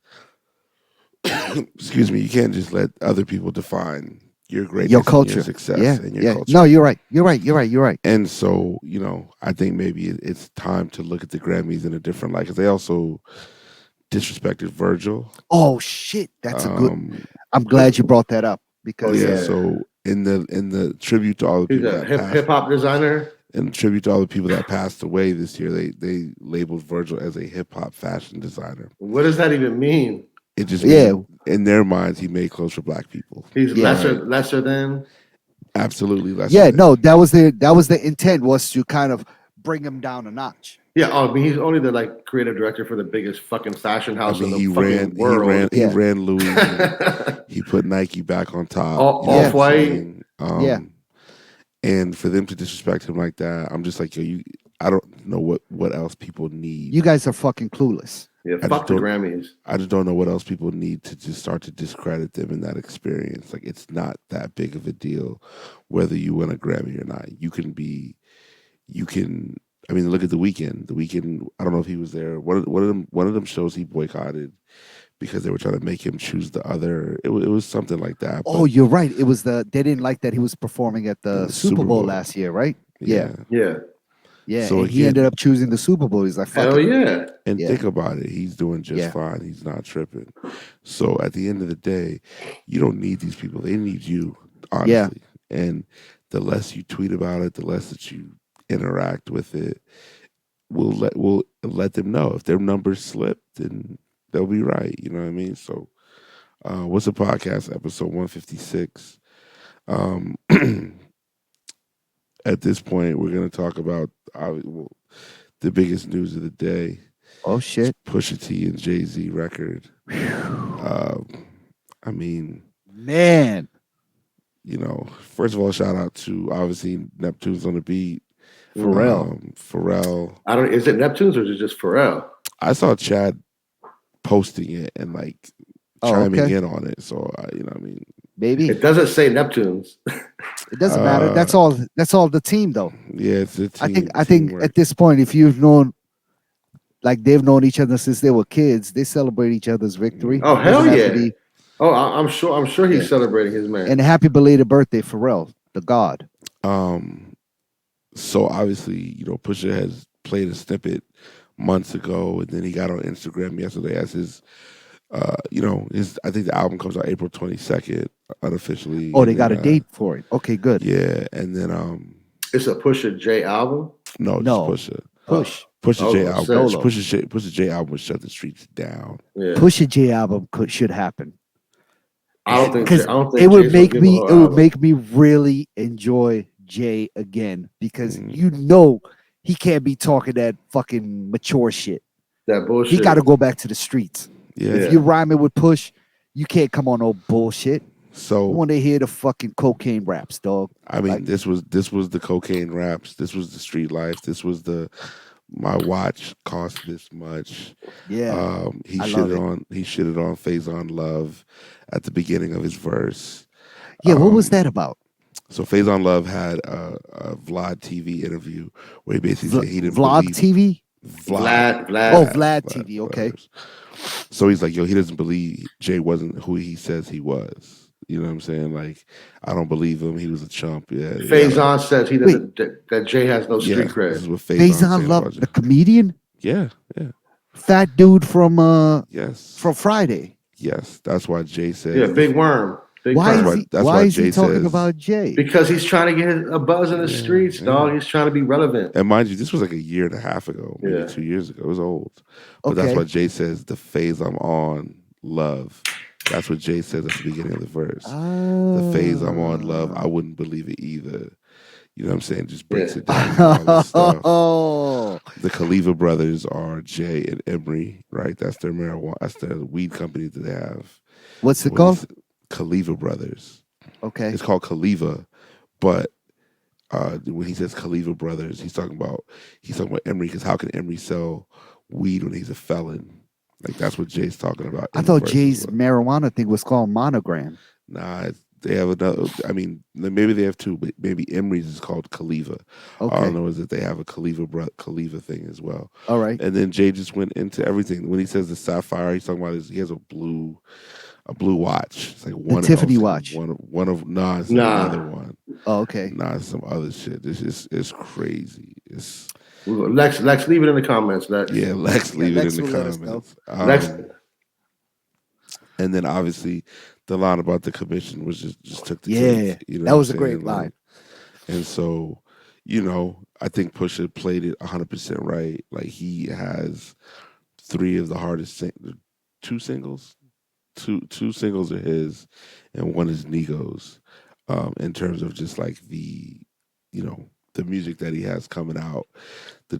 excuse me, you can't just let other people define your greatness, your culture, your success, and your culture. No, you're right. And so, I think maybe it's time to look at the Grammys in a different light because they also disrespected Virgil. Oh shit, that's a good. I'm glad you brought that up because so in the tribute to all the people that hip hop designer. In tribute to all the people that passed away this year, they labeled Virgil as a hip hop fashion designer. What does that even mean? It just means, in their minds, he made clothes for black people. He's lesser than. Absolutely lesser. Yeah, no, that was the intent, was to kind of bring him down a notch. Yeah, I mean, he's only the creative director for the biggest fucking fashion house in the fucking world. He ran Louis. He put Nike back on top. Off-White. And for them to disrespect him like that, I'm just like, I don't know what else people need. You guys are fucking clueless. Yeah, fuck the Grammys. I just don't know what else people need to just start to discredit them in that experience. Like, it's not that big of a deal whether you win a Grammy or not. I mean, look at The Weeknd. The Weeknd, I don't know if he was there. One of them shows he boycotted because they were trying to make him choose the other. It was something like that. Oh, you're right. It was they didn't like that he was performing at the Super Bowl last year, right? Yeah. So and he ended up choosing the Super Bowl. He's like, fuck hell it. yeah. And think about it. He's doing just fine. He's not tripping. So at the end of the day, you don't need these people. They need you, honestly. And the less you tweet about it, the less that you interact with it, we'll let them know. If their numbers slip, then they'll be right. You know what I mean? So what's a podcast episode 156? Um, at this point, we're going to talk about the biggest news of the day. Oh shit. Pusha T and Jay-Z record. I mean, Man. First of all, shout out to obviously Neptune's on the beat. Pharrell. Pharrell. Is it Neptune's or is it just Pharrell? I saw Chad posting it and like chiming in on it. So I mean, maybe it doesn't say Neptune's. It doesn't matter. That's all. That's all the team, though. Yeah, it's a team. I think at this point, if you've known, like they've known each other since they were kids, they celebrate each other's victory. Oh hell yeah! I'm sure he's celebrating his man. And happy belated birthday, Pharrell, the God. So obviously, Pusha has played a snippet months ago, and then he got on Instagram yesterday as his, I think the album comes out April 22nd unofficially. Oh, they got a date for it. Okay, good. Yeah, and then it's a Pusha J album. No, just Pusha. Pusha J album. Pusha J album would shut the streets down. Yeah. Pusha J album should happen. I don't think it would make me. It would make me really enjoy Jay again because he can't be talking that fucking mature shit. That bullshit. He got to go back to the streets. Yeah. If you're rhyming with Push, you can't come on no bullshit. So I want to hear the fucking cocaine raps, dog. I mean, this was the cocaine raps. This was the street life. This was my watch cost this much. Yeah. He shitted on Faison Love at the beginning of his verse. Yeah, what was that about? So Faison Love had a Vlad TV interview where he basically said he didn't Vlog believe TV? Vlad. Oh, Vlad TV, okay. So he's like, he doesn't believe Jay wasn't who he says he was. You know what I'm saying? Like, I don't believe him. He was a chump. Yeah. Faison says he doesn't. That Jay has no street cred. This is what Faison Love, the comedian. Yeah. Fat dude from from Friday. Yes, that's why Jay said. Yeah, Big Worm. Why is he talking about Jay? Because he's trying to get a buzz in the streets, dog. He's trying to be relevant. And mind you, this was like a year and a half ago, maybe 2 years ago. It was old. But that's why Jay says the phase I'm on, love. That's what Jay says at the beginning of the verse. The phase I'm on, love. I wouldn't believe it either. You know what I'm saying? Just breaks it down. All this stuff. The Khalifa brothers are Jay and Emery, right? That's their marijuana. That's the weed company that they have. What's it called? Khalifa brothers. Okay. It's called Khalifa, but when he says Khalifa brothers, he's talking about Emery, because how can Emery sell weed when he's a felon? Like, that's what Jay's talking about. I thought Jay's marijuana thing was called Monogram. Nah, they have another. I mean, maybe they have two, but maybe Emery's is called Khalifa. Okay. All I know is that they have a Khalifa thing as well. All right. And then Jay just went into everything. When he says the sapphire, he's talking about he has a blue watch. It's like one Tiffany watch. It's another one. Oh, okay. Nah, it's some other shit. It's crazy. It's Lex, leave it in the comments. Lex. Yeah, Lex, leave it in the comments. And then obviously the line about the commission was just took the cake. You know, that was a great line. And so, I think Pusha played it 100% right. Like, he has three of the hardest two singles. Two singles are his, and one is Nigo's. In terms of just like the music that he has coming out.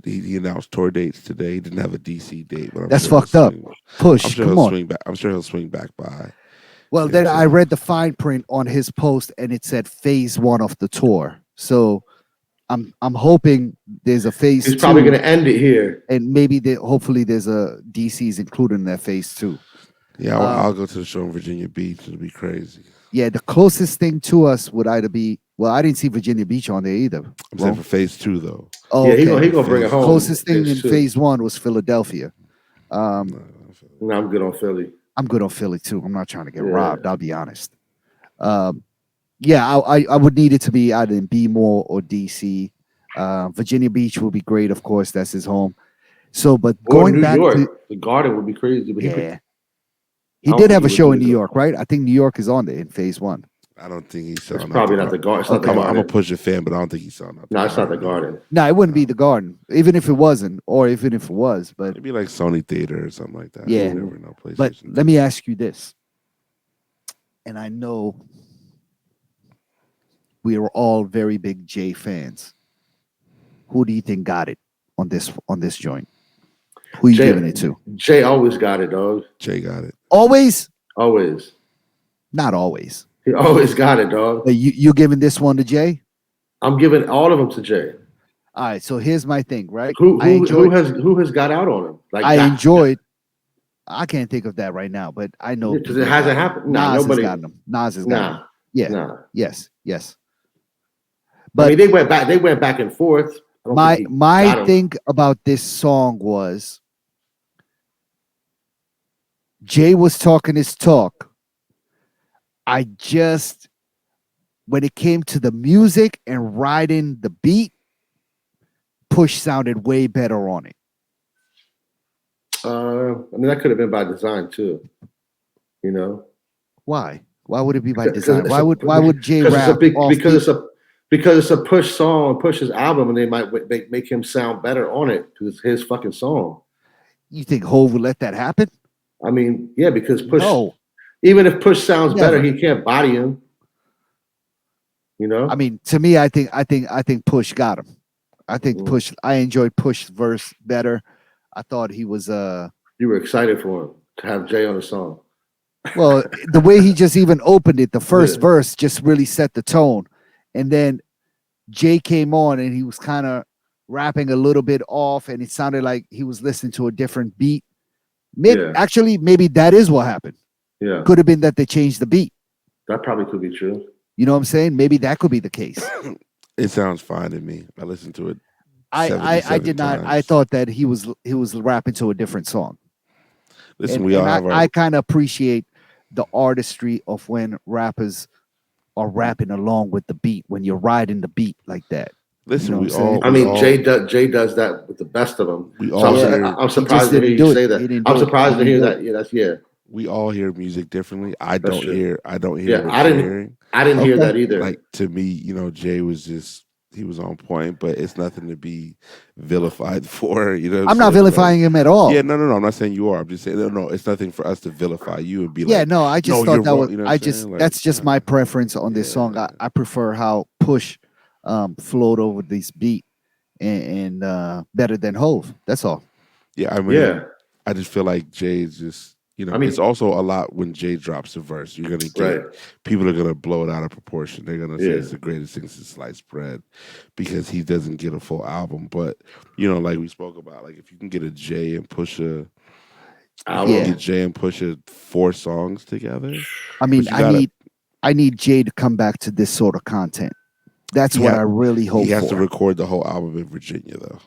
He announced tour dates today. He didn't have a DC date, but that's fucked up. Push, come on. I'm sure he'll swing back by. Well, then I read the fine print on his post, and it said phase 1 of the tour. So I'm hoping there's a phase 2. He's probably going to end it here, and maybe hopefully there's a DC's included in that phase 2. Yeah, I'll go to the show in Virginia Beach. It'll be crazy. Yeah, the closest thing to us would either be. Well, I didn't see Virginia Beach on there either. I'm saying for phase 2 though. Oh, yeah, okay. He gonna bring it home. Closest thing in phase 1 was Philadelphia. I'm good on Philly. I'm good on Philly too. I'm not trying to get robbed. I'll be honest. Yeah, I would need it to be either in B-more or DC. Virginia Beach will be great, of course. That's his home. So, but going back to the Garden would be crazy. But he did have a show in New York, right? I think New York is on there in phase 1. I don't think he's It's selling out probably the not the Garden. Garden. It's not the I'm a Garden. Pusha fan, but I don't think he's selling out. No, it's not the Garden. Garden. No, it wouldn't be the Garden, even if it wasn't, or even if it was. But Maybe like Sony Theater or something like that. Yeah. You never know. PlayStation. but let me ask you this, and I know we are all very big Jay fans. Who do you think got it on this joint? Who you giving it to? Jay always got it, dog. Jay got it. Always? Always. Not always. He always got it, dog. But you giving this one to Jay? I'm giving all of them to Jay. All right. So here's my thing, right? Who has got out on him? Like I enjoyed. I can't think of that right now, but I know because it hasn't happened. Nas Nobody has gotten him. Nas has gotten him. Yeah. Nah. Yes. But I But mean, they went back and forth. my thing about this song was Jay was talking his talk. I just, when it came to the music and riding the beat, Push sounded way better on it. I mean, that could have been by design too. You know Why? Why would it be by design? Why would Jay rap? Because it's a Push song, Push's album, and they might make him sound better on it because it's his fucking song. You think Hov would let that happen? I mean, yeah, because Push. No. Even if Push sounds Never. better, he can't body him. You know. I mean, to me, I think Push got him. I think Push. I enjoyed Push's verse better. I thought he was You were excited for him to have Jay on the song. Well, the way he just even opened it, the first verse just really set the tone, and then Jay came on and he was kind of rapping a little bit off, and it sounded like he was listening to a different beat. Actually, maybe that is what happened. Yeah, could have been that they changed the beat. That probably could be true. You know what I'm saying? Maybe that could be the case. It sounds fine to me. I listened to it. I did not. Times. I thought that he was rapping to a different song. Listen, I kind of appreciate the artistry of when rappers are rapping along with the beat, when you're riding the beat like that. Listen, you know Jay does that with the best of them. I'm surprised to hear you say that. I'm surprised to hear that. Yeah, that's We all hear music differently. I don't hear. Yeah, I didn't hear that either. Like, to me, Jay was he was on point, but it's nothing to be vilified for. I'm not vilifying him at all. Yeah, no. I'm not saying you are. I'm just saying no. It's nothing for us to vilify you and be like. Yeah, no. I just thought that wrong. was. Like, that's just my preference on this song. I prefer how Push flowed over this beat and better than Hov. That's all. Yeah, I mean, I just feel like Jay's just. It's also a lot when Jay drops a verse. You're gonna get people are gonna blow it out of proportion. They're gonna say it's the greatest thing since sliced bread because he doesn't get a full album. But like we spoke about, like if you can get a Jay and Pusha, get Jay and Pusha 4 songs together. I mean, I need Jay to come back to this sort of content. That's what I really hope. He has to record the whole album in Virginia, though.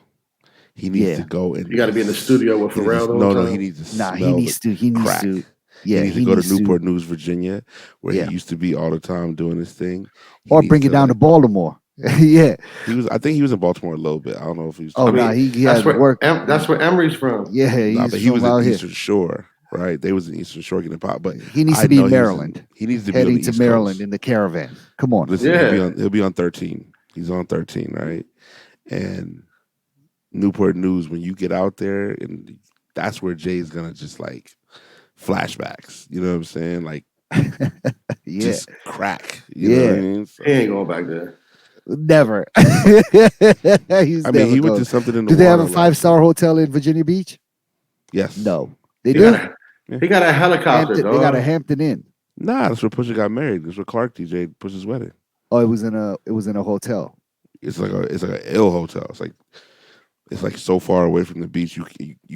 He needs to go and you got to be in the studio with Pharrell. No, he needs to smell he needs to. He needs to go to Newport News, Virginia, where he used to be all the time doing his thing. Or bring it down to Baltimore. Yeah, I think he was in Baltimore a little bit. I don't know if he was. He had work. That's where Emery's from. Yeah, but he was in Eastern Shore, right? They was in Eastern Shore getting pop, but he needs to be in Maryland. He needs to be heading to Maryland in the caravan. Come on, listen, he'll be on 13. He's on 13, right? And Newport News, when you get out there, and that's where Jay's gonna just like flashbacks. You know what I'm saying? Like, just crack. You know what I mean? So, he ain't going back there. Never. He went to something in the. Do they have a 5-star hotel in Virginia Beach? Yes. No, they do. He got a helicopter. They got a Hampton Inn. Nah, that's where Pusha got married. That's where Clark DJ Pusha's wedding. Oh, it was in a hotel. It's like an ill hotel. It's like so far away from the beach. You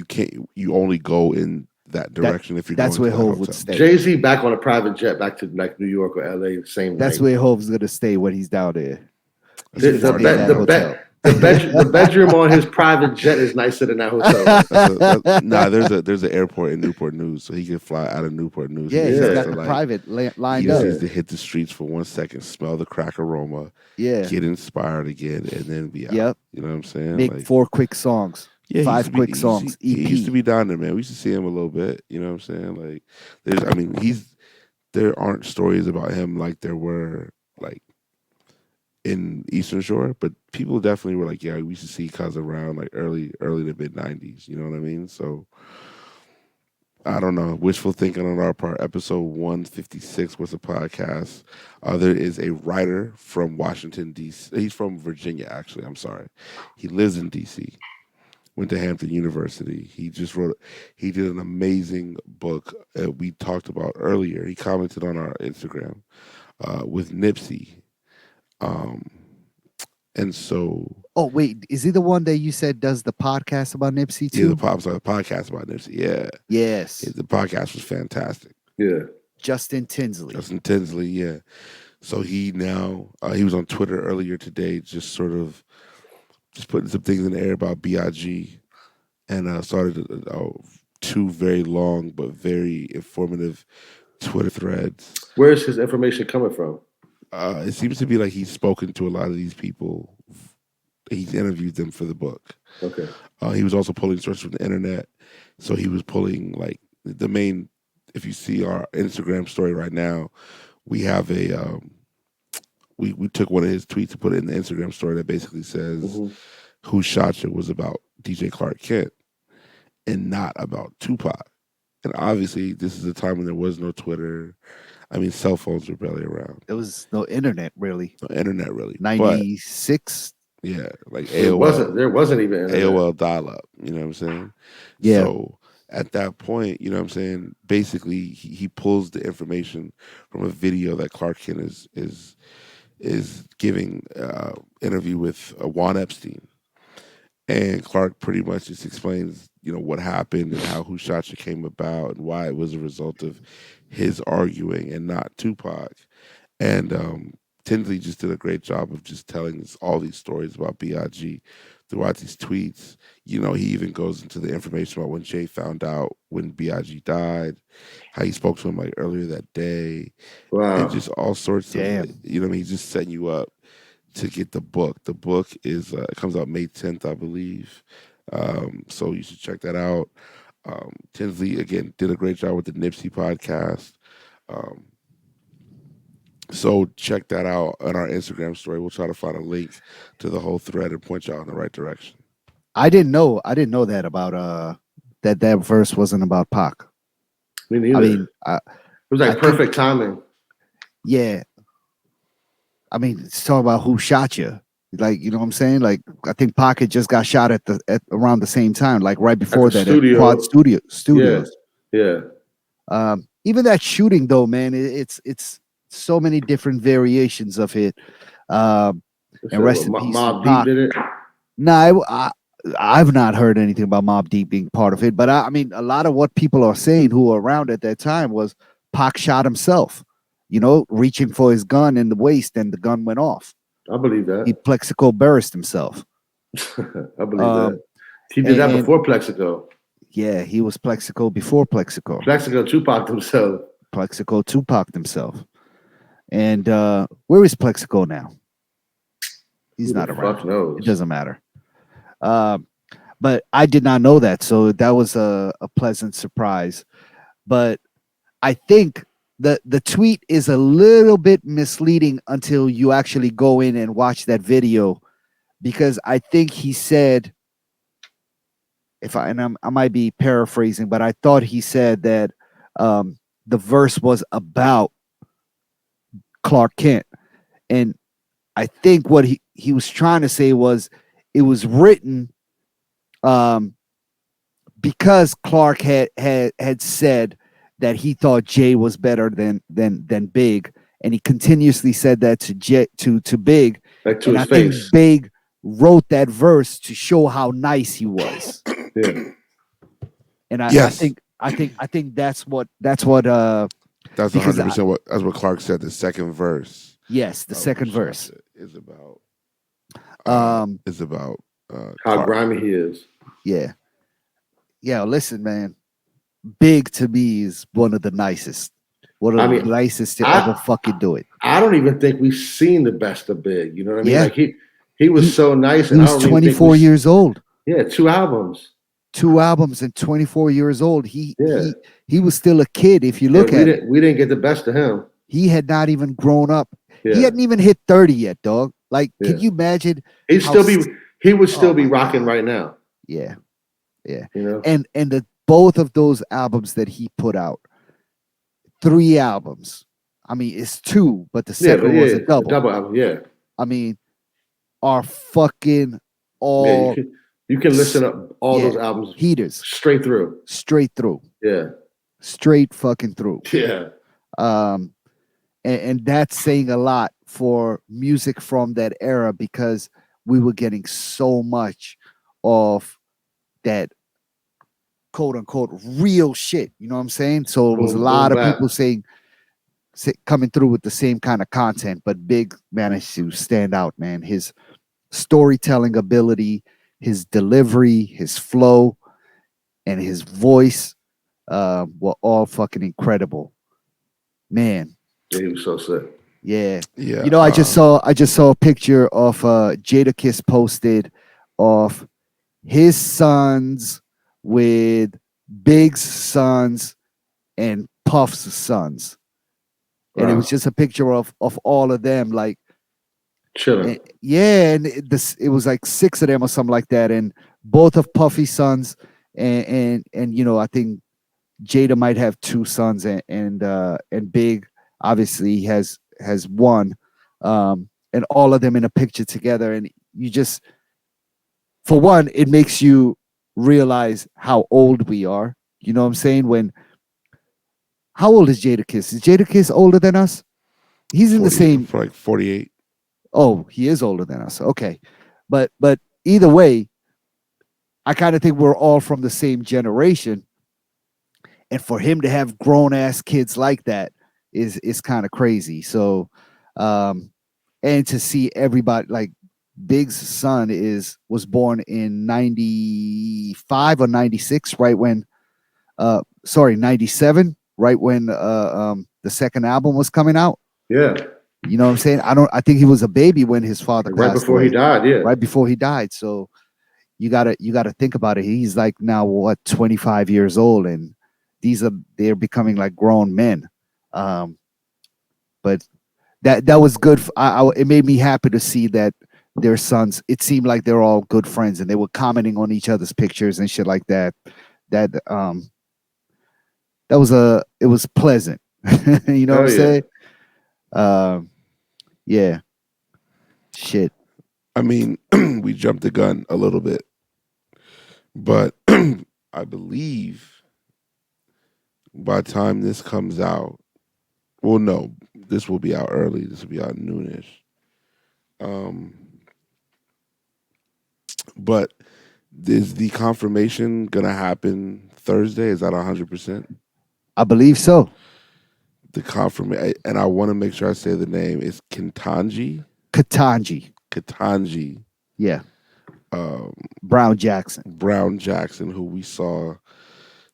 can't. You only go in that direction if you're. That's going where to Hov would stay. Jay-Z back on a private jet back to like New York or LA. Same. That's where Hov's gonna stay when he's down there. The bedroom on his private jet is nicer than that hotel. There's an airport in Newport News, so he can fly out of Newport News. Yeah, he's got the private lined up. He just needs to hit the streets for 1 second, smell the crack aroma, get inspired again, and then be out. Yep. You know what I'm saying? Make 4 quick songs. 5 quick songs. EP. He used to be down there, man. We used to see him a little bit. You know what I'm saying? Like, there aren't stories about him like there were like in Eastern Shore, but people definitely were like, yeah, we used to see Cuz around like early to mid '90s. You know what I mean? So I don't know. Wishful thinking on our part. Episode 156 was a podcast. There is a writer from Washington D.C. He's from Virginia, actually. I'm sorry. He lives in D.C. Went to Hampton University. He just wrote. He did an amazing book we talked about earlier. He commented on our Instagram with Nipsey. Um, and so, Oh wait, is he the one that you said does the podcast about Nipsey yeah, too? the podcast about Nipsey. Yeah, Yes, the podcast was fantastic. Yeah. Justin Tinsley. Justin Tinsley, yeah. So he now he was on Twitter earlier today, just sort of just putting some things in the air about Big, and started two very long but very informative Twitter threads. Where's his information coming from? It seems to be like he's spoken to a lot of these people. He's interviewed them for the book. Okay. He was also pulling sources from the internet. So he was pulling like the main. If you see our Instagram story right now, we have a. We took one of his tweets to put it in the Instagram story that basically says, "Who Shot You" was about DJ Clark Kent and not about Tupac. And obviously, this is a time when there was no Twitter. I mean, cell phones were barely around. There was no internet really. No internet really. 96. Yeah, like AOL. There wasn't even internet. AOL dial-up. You know what I'm saying? Yeah. So at that point, you know what I'm saying? Basically, he pulls the information from a video that Clark Kent is giving interview with Juan Epstein. And Clark pretty much just explains, what happened and how Who Shot You came about and why it was a result of his arguing and not Tupac. And Tinsley just did a great job of just telling us all these stories about B.I.G. throughout these tweets. He even goes into the information about when Jay found out when B.I.G. died, how he spoke to him like earlier that day. Wow. And just all sorts of, he's just setting you up to get the book. The book is it comes out May 10th, I believe. So you should check that out. Tinsley again did a great job with the Nipsey podcast. So check that out on our Instagram story. We'll try to find a link to the whole thread and point y'all in the right direction. I didn't know that about that verse wasn't about Pac. Me neither. I mean, it was like perfect timing. Yeah. I mean, it's talking about who shot you. Like, you know what I'm saying? Like, I think Pac had just got shot at around the same time, like right before that at Quad Studios. Yeah. Even that shooting though, man, it's so many different variations of it. And rest in peace. Mobb Deep did it? No, I've not heard anything about Mobb Deep being part of it. But I mean, a lot of what people are saying who were around at that time was Pac shot himself, reaching for his gun in the waist, and the gun went off. I believe that. He Plexico burst himself. I believe that. He did that before Plexico. Yeah, he was Plexico before Plexico. Plexico Tupac himself. Plexico Tupac himself. And where is Plexico now? He's not around. Fuck knows. It doesn't matter. But I did not know that, so that was a pleasant surprise. But I think the tweet is a little bit misleading until you actually go in and watch that video, because I think he said, I might be paraphrasing, but I thought he said that the verse was about Clark Kent, and I think what he was trying to say was it was written because Clark had said that he thought Jay was better than Big, and he continuously said that to Big. Like to and his I face. think Big wrote that verse to show how nice he was. Yeah. And I think that's what That's 100% that's what Clark said. The second verse. Yes, the second verse is about how grimy he is. Yeah. Yeah, listen, man. Big to me is one of the nicest. One of the nicest to ever fucking do it. I don't even think we've seen the best of Big. You know what I mean? Yeah. Like he was so nice. He was 24 years old. Yeah, 2 albums. 2 albums and 24 years old. Yeah. He was still a kid. If you Yeah, look at it, we didn't get the best of him. he had not even grown up. Yeah. He hadn't even hit 30 yet, dog. Like, Yeah. can you imagine? He would still Oh be my rocking God. right now. Yeah. Yeah. You know? And the both of those albums that he put out, 3 albums. I mean, it's 2, but the second one was a double. Double album, yeah. I mean, are fucking all you can listen up all those albums heaters straight through. Straight through. Yeah. Straight fucking through. Yeah. And that's saying a lot for music from that era, because we were getting so much of that quote unquote real shit. You know what I'm saying? So it was a lot of people coming through with the same kind of content, but Big managed to stand out, man. His storytelling ability, his delivery, his flow, and his voice were all fucking incredible. Man. Yeah, he was so sick. Yeah. Yeah. You know, I just saw a picture of Jadakiss posted of his sons with Big's sons and Puff's sons. And it was just a picture of all of them, like chilling. And it was like 6 of them or something like that, and both of Puffy's sons, and you know, I think Jada might have 2 sons, and Big obviously has 1, and all of them in a picture together, and you just, for one, it makes you realize how old we are. You know what I'm saying? How old is Jadakiss? Is Jadakiss older than us? He's in the same, for like 48. Oh, he is older than us. Okay. But either way, I kind of think we're all from the same generation. And for him to have grown ass kids like that is kind of crazy. So and to see everybody, like Big's son was born in 95 or 96, right when 97, right when the second album was coming out. Yeah. You know what I'm saying? I think he was a baby when his father passed right before away. he died, yeah. Right before he died. So you gotta think about it. He's like now 25 years old, and they're becoming like grown men. But that was good. It made me happy to see that their sons, it seemed like they're all good friends, and they were commenting on each other's pictures and shit like that. It was pleasant. You know what I'm saying? Yeah. Shit. I mean, we jumped the gun a little bit, but I believe by the time this comes out, well, no, this will be out early. This will be out noonish. But is the confirmation gonna happen Thursday? Is that 100%? I believe so. The confirmation, and I want to make sure I say the name. It's Ketanji. Yeah. Brown Jackson, who we saw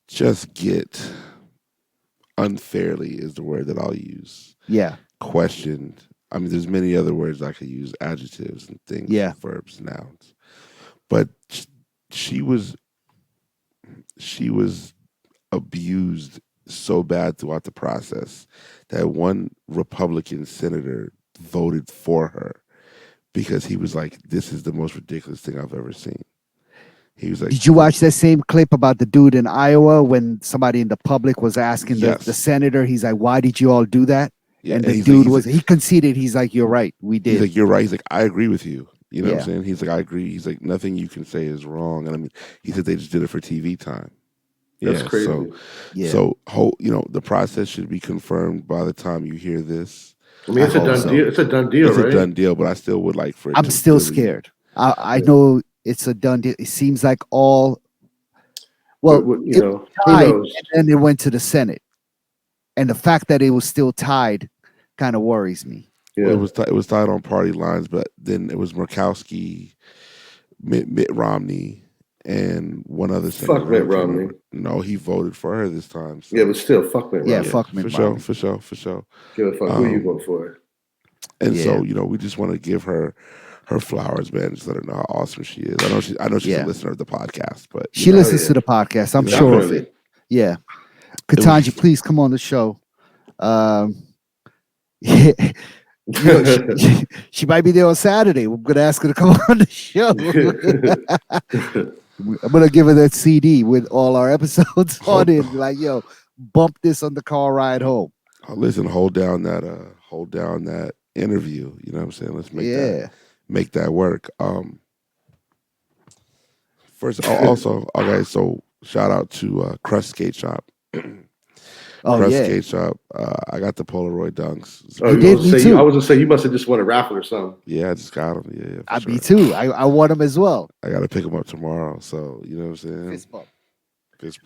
just get unfairly, is the word that I'll use. Yeah. Questioned. I mean, there's many other words I could use, adjectives and things, verbs, nouns. But she was abused so bad throughout the process that one Republican senator voted for her because he was like, "This is the most ridiculous thing I've ever seen." He was like, "Did you watch that same clip about the dude in Iowa when somebody in the public was asking the senator? He's like, "Why did you all do that?" Yeah, and the dude he conceded. He's like, "You're right, we did." He's like, "You're right." He's like, "I agree with you." You know what I'm saying? He's like, "I agree." He's like, "Nothing you can say is wrong." And I mean, he said they just did it for TV time. That's crazy. So the process should be confirmed by the time you hear this. I mean, it's a done deal. It's a done deal, right? It's a done deal, but I still would like for it. I'm still scared. I know it's a done deal. It seems like all. Well, tied, and then it went to the Senate, and the fact that it was still tied kind of worries me. Yeah. Well, it was tied on party lines, but then it was Murkowski, Mitt Romney, and one other senator. Fuck Mitt Romney. No, he voted for her this time. So. Yeah, but still, fuck Mitt Romney. Yeah, fuck Mitt Romney. For sure. Give a fuck who you vote for. And so, we just want to give her her flowers, man. Just let her know how awesome she is. I know she's a listener of the podcast, but she listens to the podcast. I'm sure of it. Yeah. Katanji, please come on the show. She might be there on Saturday. We're gonna ask her to come on the show. I'm gonna give her that CD with all our episodes on it. Like, yo, bump this on the car ride home. Oh, listen, hold down that interview. You know what I'm saying? Let's make that work. First, also, okay, so shout out to Crush Skate Shop. Skate Shop. I got the Polaroid dunks. Oh, you did? Me too. I was gonna say you must have just won a raffle or something. Yeah, I just got them. Yeah, me too. I won them as well. I got to pick them up tomorrow. So you know what I'm saying. Fist bump.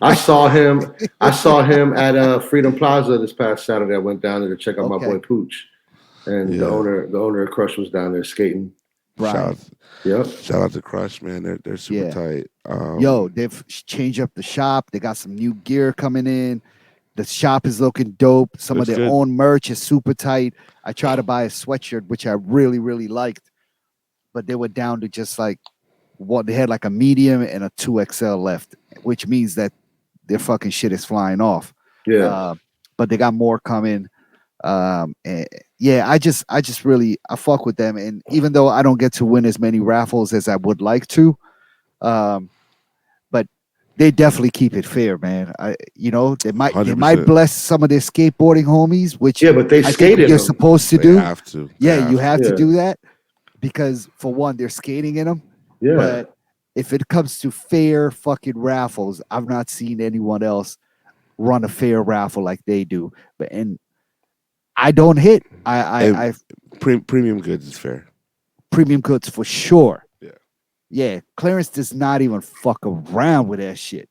I saw him. I saw him at Freedom Plaza this past Saturday. I went down there to check out my boy Pooch, and the owner of Crush was down there skating. Bryant. Shout out to Crush, man. They're super tight. Yo, they've changed up the shop. They got some new gear coming in. The shop is looking dope. Some of their own merch is super tight. I tried to buy a sweatshirt, which I really, really liked, but they were down to just like what they had, like a medium and a 2XL left, which means that their fucking shit is flying off. Yeah. But they got more coming. And I fuck with them. And even though I don't get to win as many raffles as I would like to, but they definitely keep it fair, man. They might bless some of their skateboarding homies, which but they skated. You're supposed to do. Have to. You have to do that because for one, they're skating in them. Yeah. But if it comes to fair fucking raffles, I've not seen anyone else run a fair raffle like they do. And I don't hit. Premium goods is fair. Premium goods for sure. Yeah. Clarence does not even fuck around with that shit.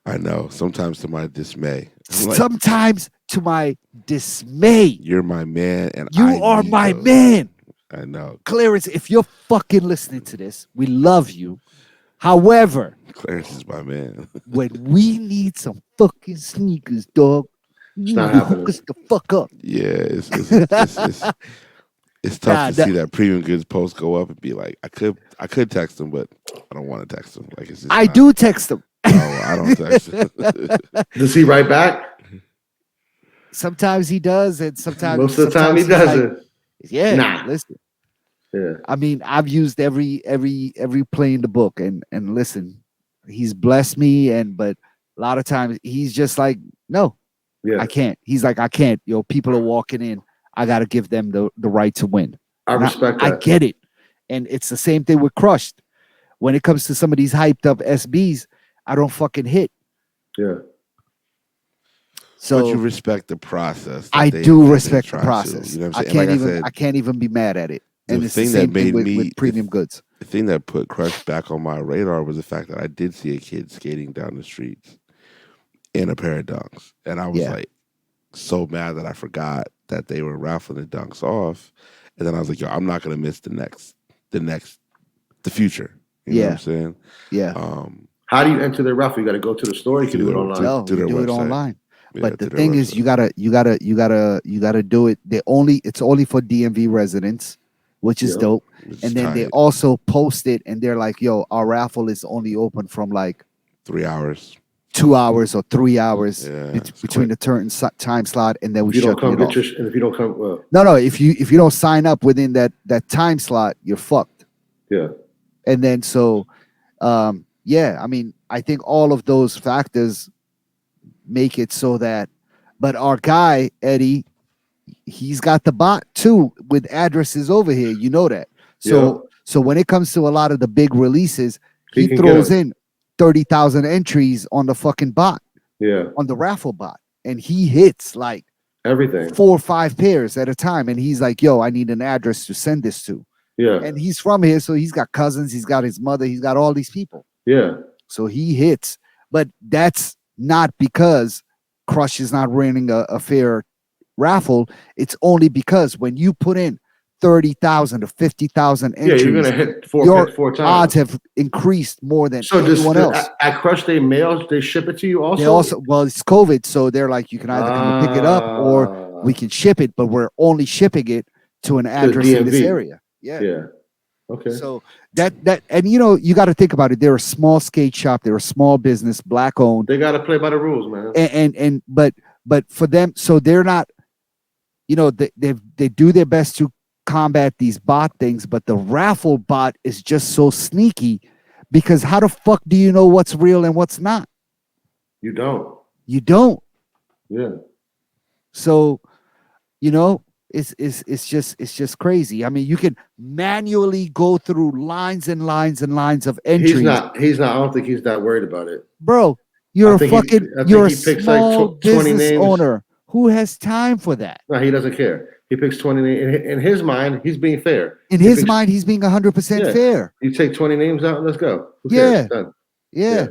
I know. Sometimes to my dismay. You're my man, and you are my man. I know. Clarence, if you're fucking listening to this, we love you. However, Clarence is my man. when we need some fucking sneakers, dog, you hook us the fuck up. Yeah, it's tough to see that premium goods post go up and be like, I could text him, but I don't want to text him. Like, it's just I do text him. No, I don't text him. Does he write back? Sometimes he does, and sometimes most of the time he doesn't. Listen. Yeah. I mean, I've used every play in the book, and listen, he's blessed me, but a lot of times he's just like, no, I can't. He's like, I can't. People are walking in. I got to give them the right to win. I respect that. I get it. And it's the same thing with Crushed. When it comes to some of these hyped up SBs, I don't fucking hit. Yeah. So but you respect the process. I do respect the process. You know what I'm saying? I can't even be mad at it. And it's the same thing with premium goods. The thing that put Crush back on my radar was the fact that I did see a kid skating down the streets in a pair of dunks. And I was like so mad that I forgot that they were raffling the dunks off. And then I was like, yo, I'm not gonna miss the future. You know what I'm saying? Yeah. How do you enter the raffle? You gotta go to the store, you can do it online. No, you do it online. But the thing is, you gotta do it. It's only for DMV residents, which is dope. And then they also post it, and they're like, "Yo, our raffle is only open from like 3 hours, 2 hours, or 3 hours between the certain time slot, and then we shut it off." And if you don't come, well, no. If you don't sign up within that time slot, you're fucked. Yeah. And then I mean, I think all of those factors make it so that, but our guy Eddie, he's got the bot too with addresses over here. You know that. So when it comes to a lot of the big releases, he throws in 30,000 entries on the fucking bot. Yeah. On the raffle bot, and he hits like everything 4 or 5 pairs at a time, and he's like, "Yo, I need an address to send this to." Yeah. And he's from here, so he's got cousins, he's got his mother, he's got all these people. Yeah. So he hits, but that's not because Crush is not running a fair raffle. It's only because when you put in 30,000 to 50,000 entries, you're gonna hit four times. Odds have increased more than anyone else. At Crush, they ship it to you also. It's COVID, so they're like, you can either come and pick it up or we can ship it, but we're only shipping it to an address in this area. Yeah. Okay. So and you got to think about it. They're a small skate shop. They're a small business, black owned. They got to play by the rules, man. But for them, so they're not. They do their best to combat these bot things, but the raffle bot is just so sneaky, because how the fuck do you know what's real and what's not? You don't. You don't. Yeah. So, it's just crazy. I mean, you can manually go through lines and lines and lines of entries. He's not. I don't think he's that worried about it, bro. You're a small business owner. Who has time for that? No, he doesn't care. He picks 20 names. In his mind, he's being fair. In his mind, he's being 100% fair. You take 20 names out, let's go. Who cares? Done. Yeah.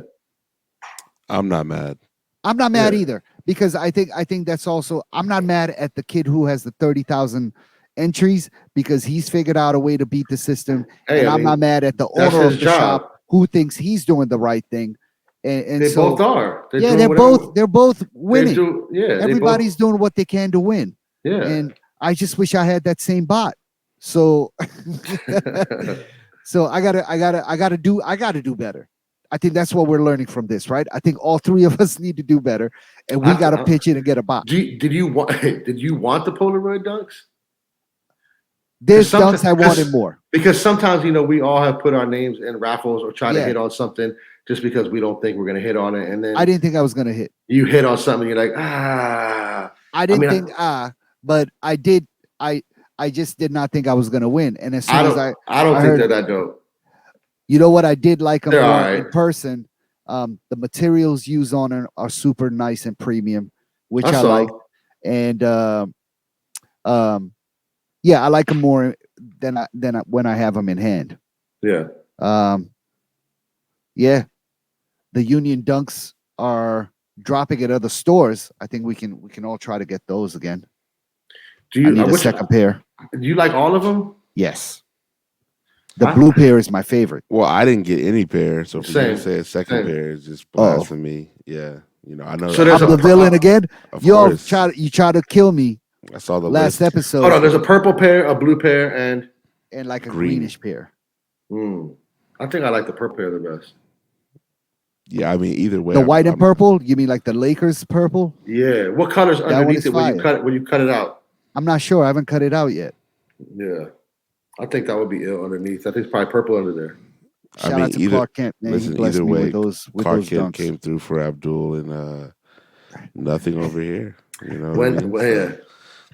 I'm not mad. I'm not mad either, because I think that's also, I'm not mad at the kid who has the 30,000 entries, because he's figured out a way to beat the system. And I'm not mad at the owner of the shop who thinks he's doing the right thing. And they so, both are. They're both winning. Everybody's doing what they can to win. Yeah. And I just wish I had that same bot. So so I gotta do better. I think that's what we're learning from this, right? I think all three of us need to do better, and we gotta pitch in and get a bot. Did you want the Polaroid dunks? There's dunks I wanted more. Because sometimes, we all have put our names in raffles or try to hit on something just because we don't think we're going to hit on it. And then I didn't think I was going to hit. You hit on something, you're like, I didn't think, but I did. I just did not think I was going to win. And as soon as I don't think they're that dope. You know what? I did like them more in person. The materials used on it are super nice and premium, which I like. And I like them more than when I have them in hand. Yeah. Yeah. The Union Dunks are dropping at other stores. I think we can all try to get those again. I need a second pair. Do you like all of them? Yes. The blue pair is my favorite. Well, I didn't get any pair, so for you to say a second pair is just blasphemy. Yeah, I know. So I'm the villain again. You try to kill me. I saw the last episode. Hold on, there's a purple pair, a blue pair, and like a greenish pair. I think I like the purple pair the best. Yeah, I mean either way. The white and purple. You mean like the Lakers purple? Yeah. What color's underneath it when you cut it out? I'm not sure. I haven't cut it out yet. Yeah. I think that would be ill underneath. I think it's probably purple under there. Shout out to Clark Kent, man. Listen, either way, Clark Kent came through for Abdul, and nothing over here. The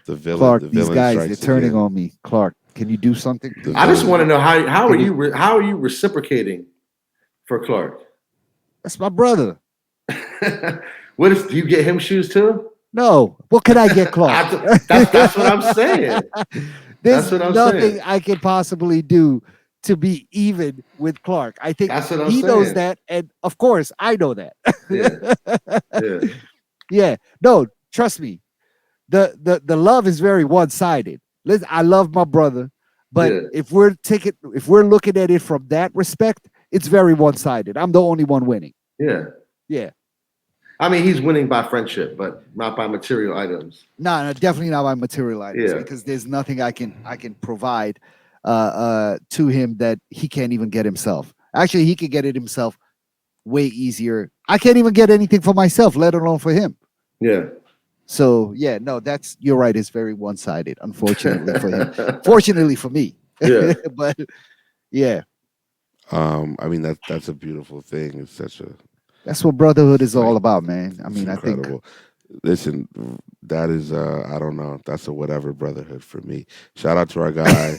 villain. Clark, the these villain guys, they're turning again. on me. Clark, can you do something? I just want to know how are you reciprocating for Clark? That's my brother. Do you get him shoes too? No. What can I get, Clark? That's what I'm saying. There's nothing I could possibly do to be even with Clark. I think he knows that, and of course I know that. Yeah. No, trust me. The love is very one-sided. Listen, I love my brother, but if we're looking at it from that respect, it's very one-sided. I'm the only one winning. Yeah. Yeah. I mean, he's winning by friendship, but not by material items. No, definitely not by material items, because there's nothing I can provide to him that he can't even get himself. Actually, he could get it himself way easier. I can't even get anything for myself, let alone for him. Yeah. So you're right. It's very one-sided, unfortunately for him. Fortunately for me. Yeah. But yeah. I mean that's a beautiful thing. It's that's what brotherhood is all about, man. I mean, incredible. I think. Listen, that is I don't know. That's a whatever brotherhood for me. Shout out to our guy.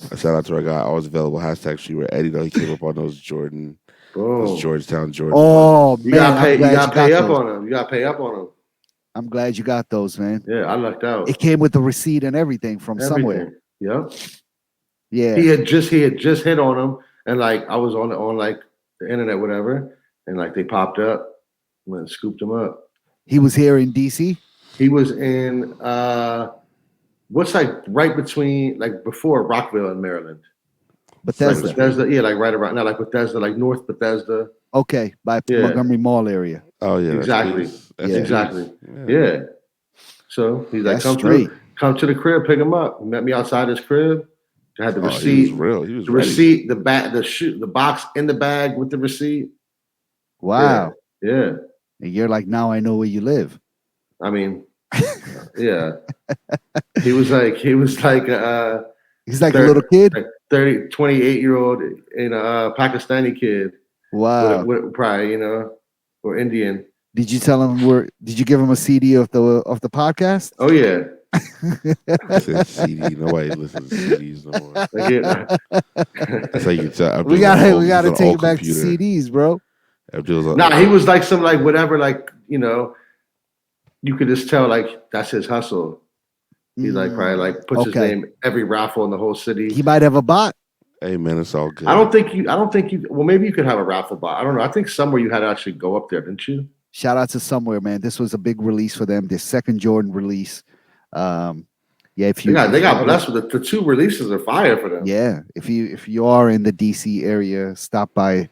Always available. #Streetwear Eddie. He came up on those Jordan. Those Georgetown Jordan. Oh man, you gotta pay up on them. You gotta pay up on them. I'm glad you got those, man. Yeah, I lucked out. It came with the receipt and everything from somewhere. Yeah. Yeah. He had just hit on them, and like I was on like the internet, whatever, and like they popped up, went and scooped them up. He was here in DC. He was in what's like right between before Rockville in Maryland. Bethesda. Yeah, like right around now, like Bethesda, like North Bethesda. Okay, by Montgomery Mall area. Oh yeah, exactly. Exactly. Yeah. So he's like, come to the crib, pick him up. He met me outside his crib. I had the Oh, he was receipt, real. He was the ready. receipt, the bag, the box in the bag with the receipt. Wow. Yeah. And you're like, now I know where you live. I mean, yeah. He was like He's like a 30, little kid. like 28-year-old in a Pakistani kid. Wow. With probably, or Indian. Did you tell him did you give him a CD of the podcast? Oh yeah. He said CD. Nobody listens to CDs no more. That's how you can tell. we gotta take it back to CDs, bro. He was like some like whatever, like you could just tell like that's his hustle. He like probably like puts his name every raffle in the whole city. He might have a bot. Hey man, it's all good. I don't think you. Well, maybe you could have a raffle bot. I don't know. I think somewhere you had to actually go up there, didn't you? Shout out to Somewhere, man. This was a big release for them. Their second Jordan release. Yeah, if you they got blessed with the two releases are fire for them. Yeah, if you are in the DC area, stop by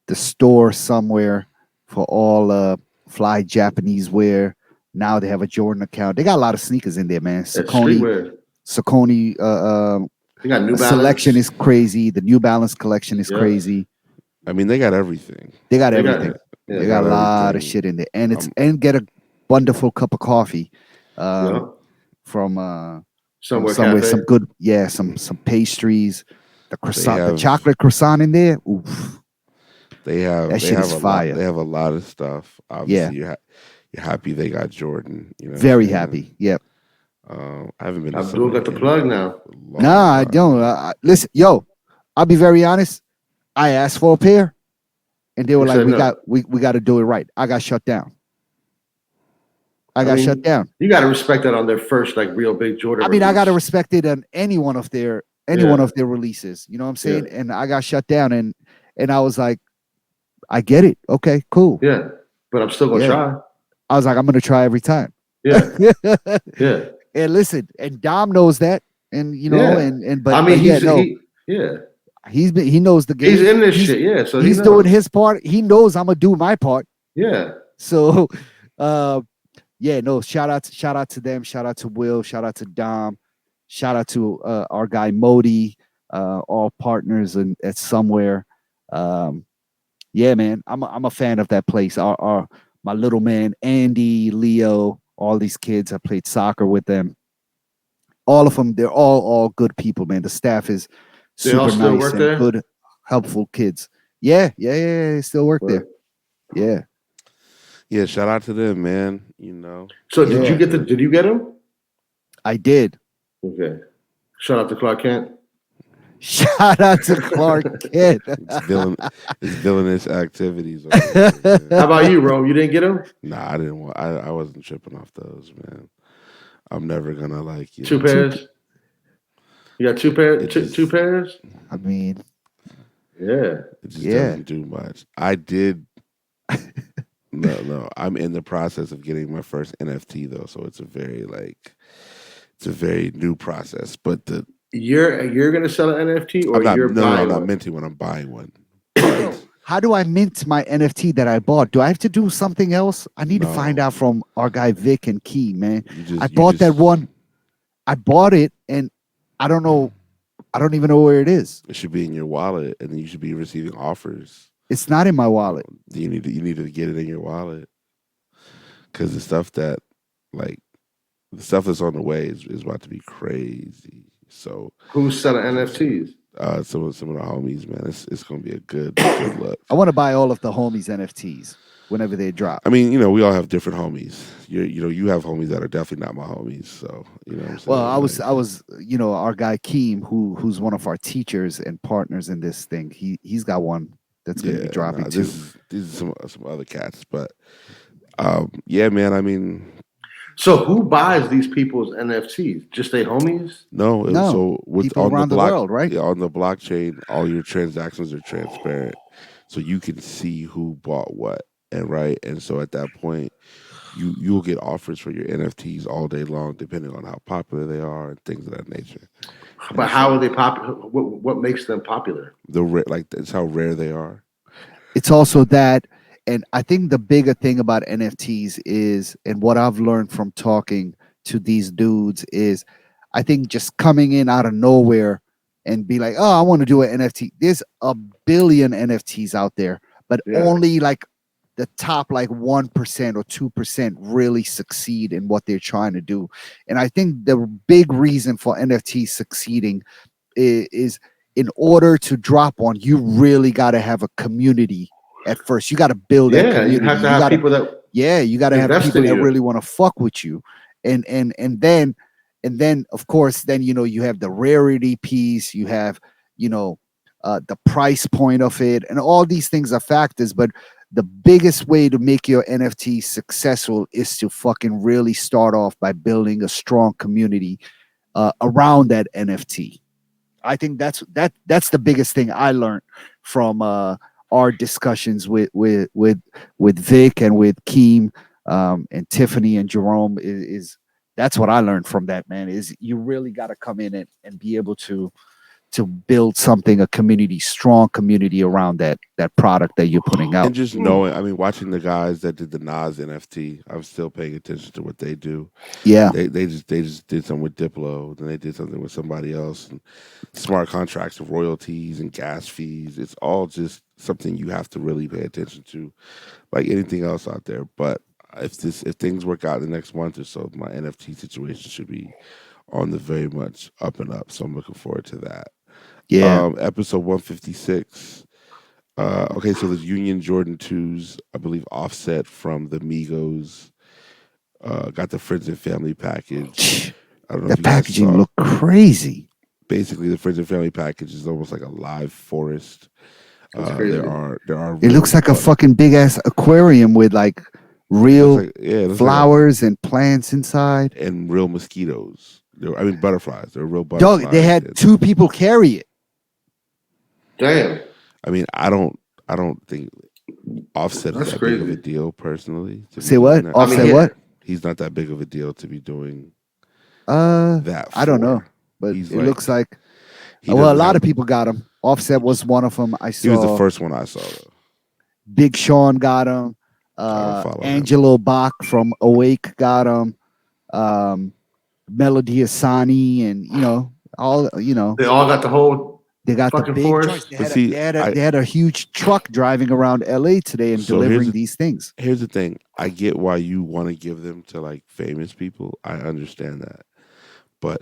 the store Somewhere for all fly Japanese wear. Now they have a Jordan account. They got a lot of sneakers in there, man. Saucony. They got New Balance. Selection is crazy. The New Balance collection is crazy. I mean, they got everything. They got everything. They got a lot of shit in there, and get a wonderful cup of coffee from somewhere. Some good, some pastries. The croissant, the chocolate croissant in there. Oof. They have that shit is fire. They have a lot of stuff. Obviously, you're happy they got Jordan. Very happy. Yep. I haven't been. Abdul got the plug now. Nah, I don't. Listen, yo, I'll be very honest. I asked for a pair, and they were like, "We got to do it right." I got shut down. I got shut down. You got to respect that on their first like real big Jordan. I mean, I got to respect it on any one of their releases. You know what I'm saying? Yeah. And I got shut down, and I was like, I get it. Okay, cool. Yeah, but I'm still gonna try. I was like, I'm gonna try every time. Yeah, yeah. And listen, and Dom knows that, and but I mean, he knows the game. He's in this shit, yeah. So he's doing his part. He knows I'm gonna do my part. Yeah. So, shout out to them. Shout out to Will. Shout out to Dom. Shout out to our guy Modi. All partners at Somewhere. Yeah, man, I'm a fan of that place. My little man Andy, Leo, all these kids. I played soccer with them. All of them, they're all good people, man. The staff is super nice and good, helpful kids. Yeah, they still work there. Yeah. Yeah, shout out to them, man. So did you get them? I did. Okay. Shout out to Clark Kent. Shout out to Clark Kent. It's villainous activities. How about you, Rome? You didn't get them? Nah, I didn't want. I wasn't tripping off those, man. I'm never gonna like you. Two pairs. You got two pairs. Two pairs. I mean, yeah. It just doesn't do much. I did. No. I'm in the process of getting my first NFT though, so it's a very new process. But you're gonna sell an NFT, or I'm not minting one. I'm buying one. How do I mint my NFT that I bought? Do I have to do something else? I need to find out from our guy Vic and Key, man. I bought that one. I bought it, and I don't know. I don't even know where it is. It should be in your wallet, and then you should be receiving offers. It's not in my wallet. You need to get it in your wallet, because the stuff that's on the way is about to be crazy. So who's selling NFTs? Some of the homies, man. It's gonna be a good look. I want to buy all of the homies NFTs whenever they drop. I mean, we all have different homies. You have homies that are definitely not my homies. So what I'm saying. Well, I was our guy Keem, who's one of our teachers and partners in this thing. He's got one that's gonna be dropping too. These are some other cats, but yeah, man. I mean. So who buys these people's NFTs? Just their homies? No. So people around the world, right? Yeah, on the blockchain, all your transactions are transparent, so you can see who bought what, and so at that point, you'll get offers for your NFTs all day long, depending on how popular they are and things of that nature. But how are they popular? What makes them popular? It's how rare they are. It's also that. And I think the bigger thing about NFTs is, and what I've learned from talking to these dudes is, I think just coming in out of nowhere, and be like, oh, I want to do an NFT. There's a billion NFTs out there, but Yeah. only like the top like 1% or 2% really succeed in what they're trying to do. And I think the big reason for NFTs succeeding is in order to drop one, you really got to have a community at first. You got to build that Yeah, you community. have to have people that You got to have invest people in that you. really want to fuck with you. And then of course then you have the rarity piece, you have the price point of it, and all these things are factors, but the biggest way to make your NFT successful is to fucking really start off by building a strong community around that NFT. I think that's the biggest thing I learned from our discussions with Vic and with Keem, and Tiffany and Jerome. Is That's what I learned from that, man. Is you really got to come in and be able to build something, a community, strong community around that product that you're putting And out. just knowing, I mean, watching the guys that did the Nas NFT, I'm still paying attention to what they do. Yeah, They just did something with Diplo, then they did something with somebody else, and smart contracts of royalties and gas fees. It's all just something you have to really pay attention to, like anything else out there. But if things work out in the next month or so, my NFT situation should be on the very much up and up. So I'm looking forward to that. yeah. Episode 156. Okay, so there's Union Jordan 2s, I believe Offset from the Migos. Got the Friends and Family package. I don't know if That you guys packaging saw. looked crazy. Basically, the Friends and Family package is almost like a live forest. That's crazy. There are It looks like a real fucking big ass aquarium with like real looks like yeah, it looks like flowers and plants inside. and real mosquitoes. I mean butterflies. They're real Dog, butterflies. they had And, 2 people carry it. Damn, I mean, I don't think Offset is that's that big of a crazy. deal personally. To be Say doing what? that. Offset yeah. what? He's not that big of a deal to be doing that I don't know, for. but He's it like looks like he well, a doesn't lot have. of people got him. Offset was one of them. I He was the saw first one I saw though. Big Sean got him. I don't follow him. Angelo Bach from Awake got him. Melody Asani, and all They all got the whole they got the fucking big forest. joints. They But had, see, they had a huge truck driving around LA today and So delivering these things. here's the thing. I get why you want to give them to like famous people. I understand that. But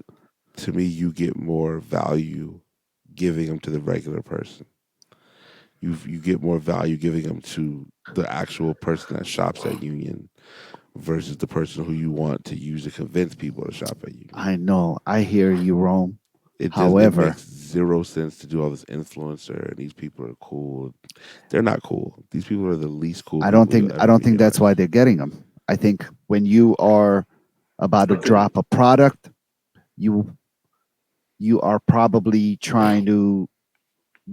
to me, you get more value giving them to the regular person. You get more value giving them to the actual person that shops at Union versus the person who you want to use to convince people to shop at Union. I know. I hear you, Rome. It However, makes zero sense to do all this influencer and these people are cool. They're not cool. These people are the least cool. I don't people think you'll I ever don't meet in think that's life. why they're getting them. I think when you are about to Okay. drop a product, you are probably trying to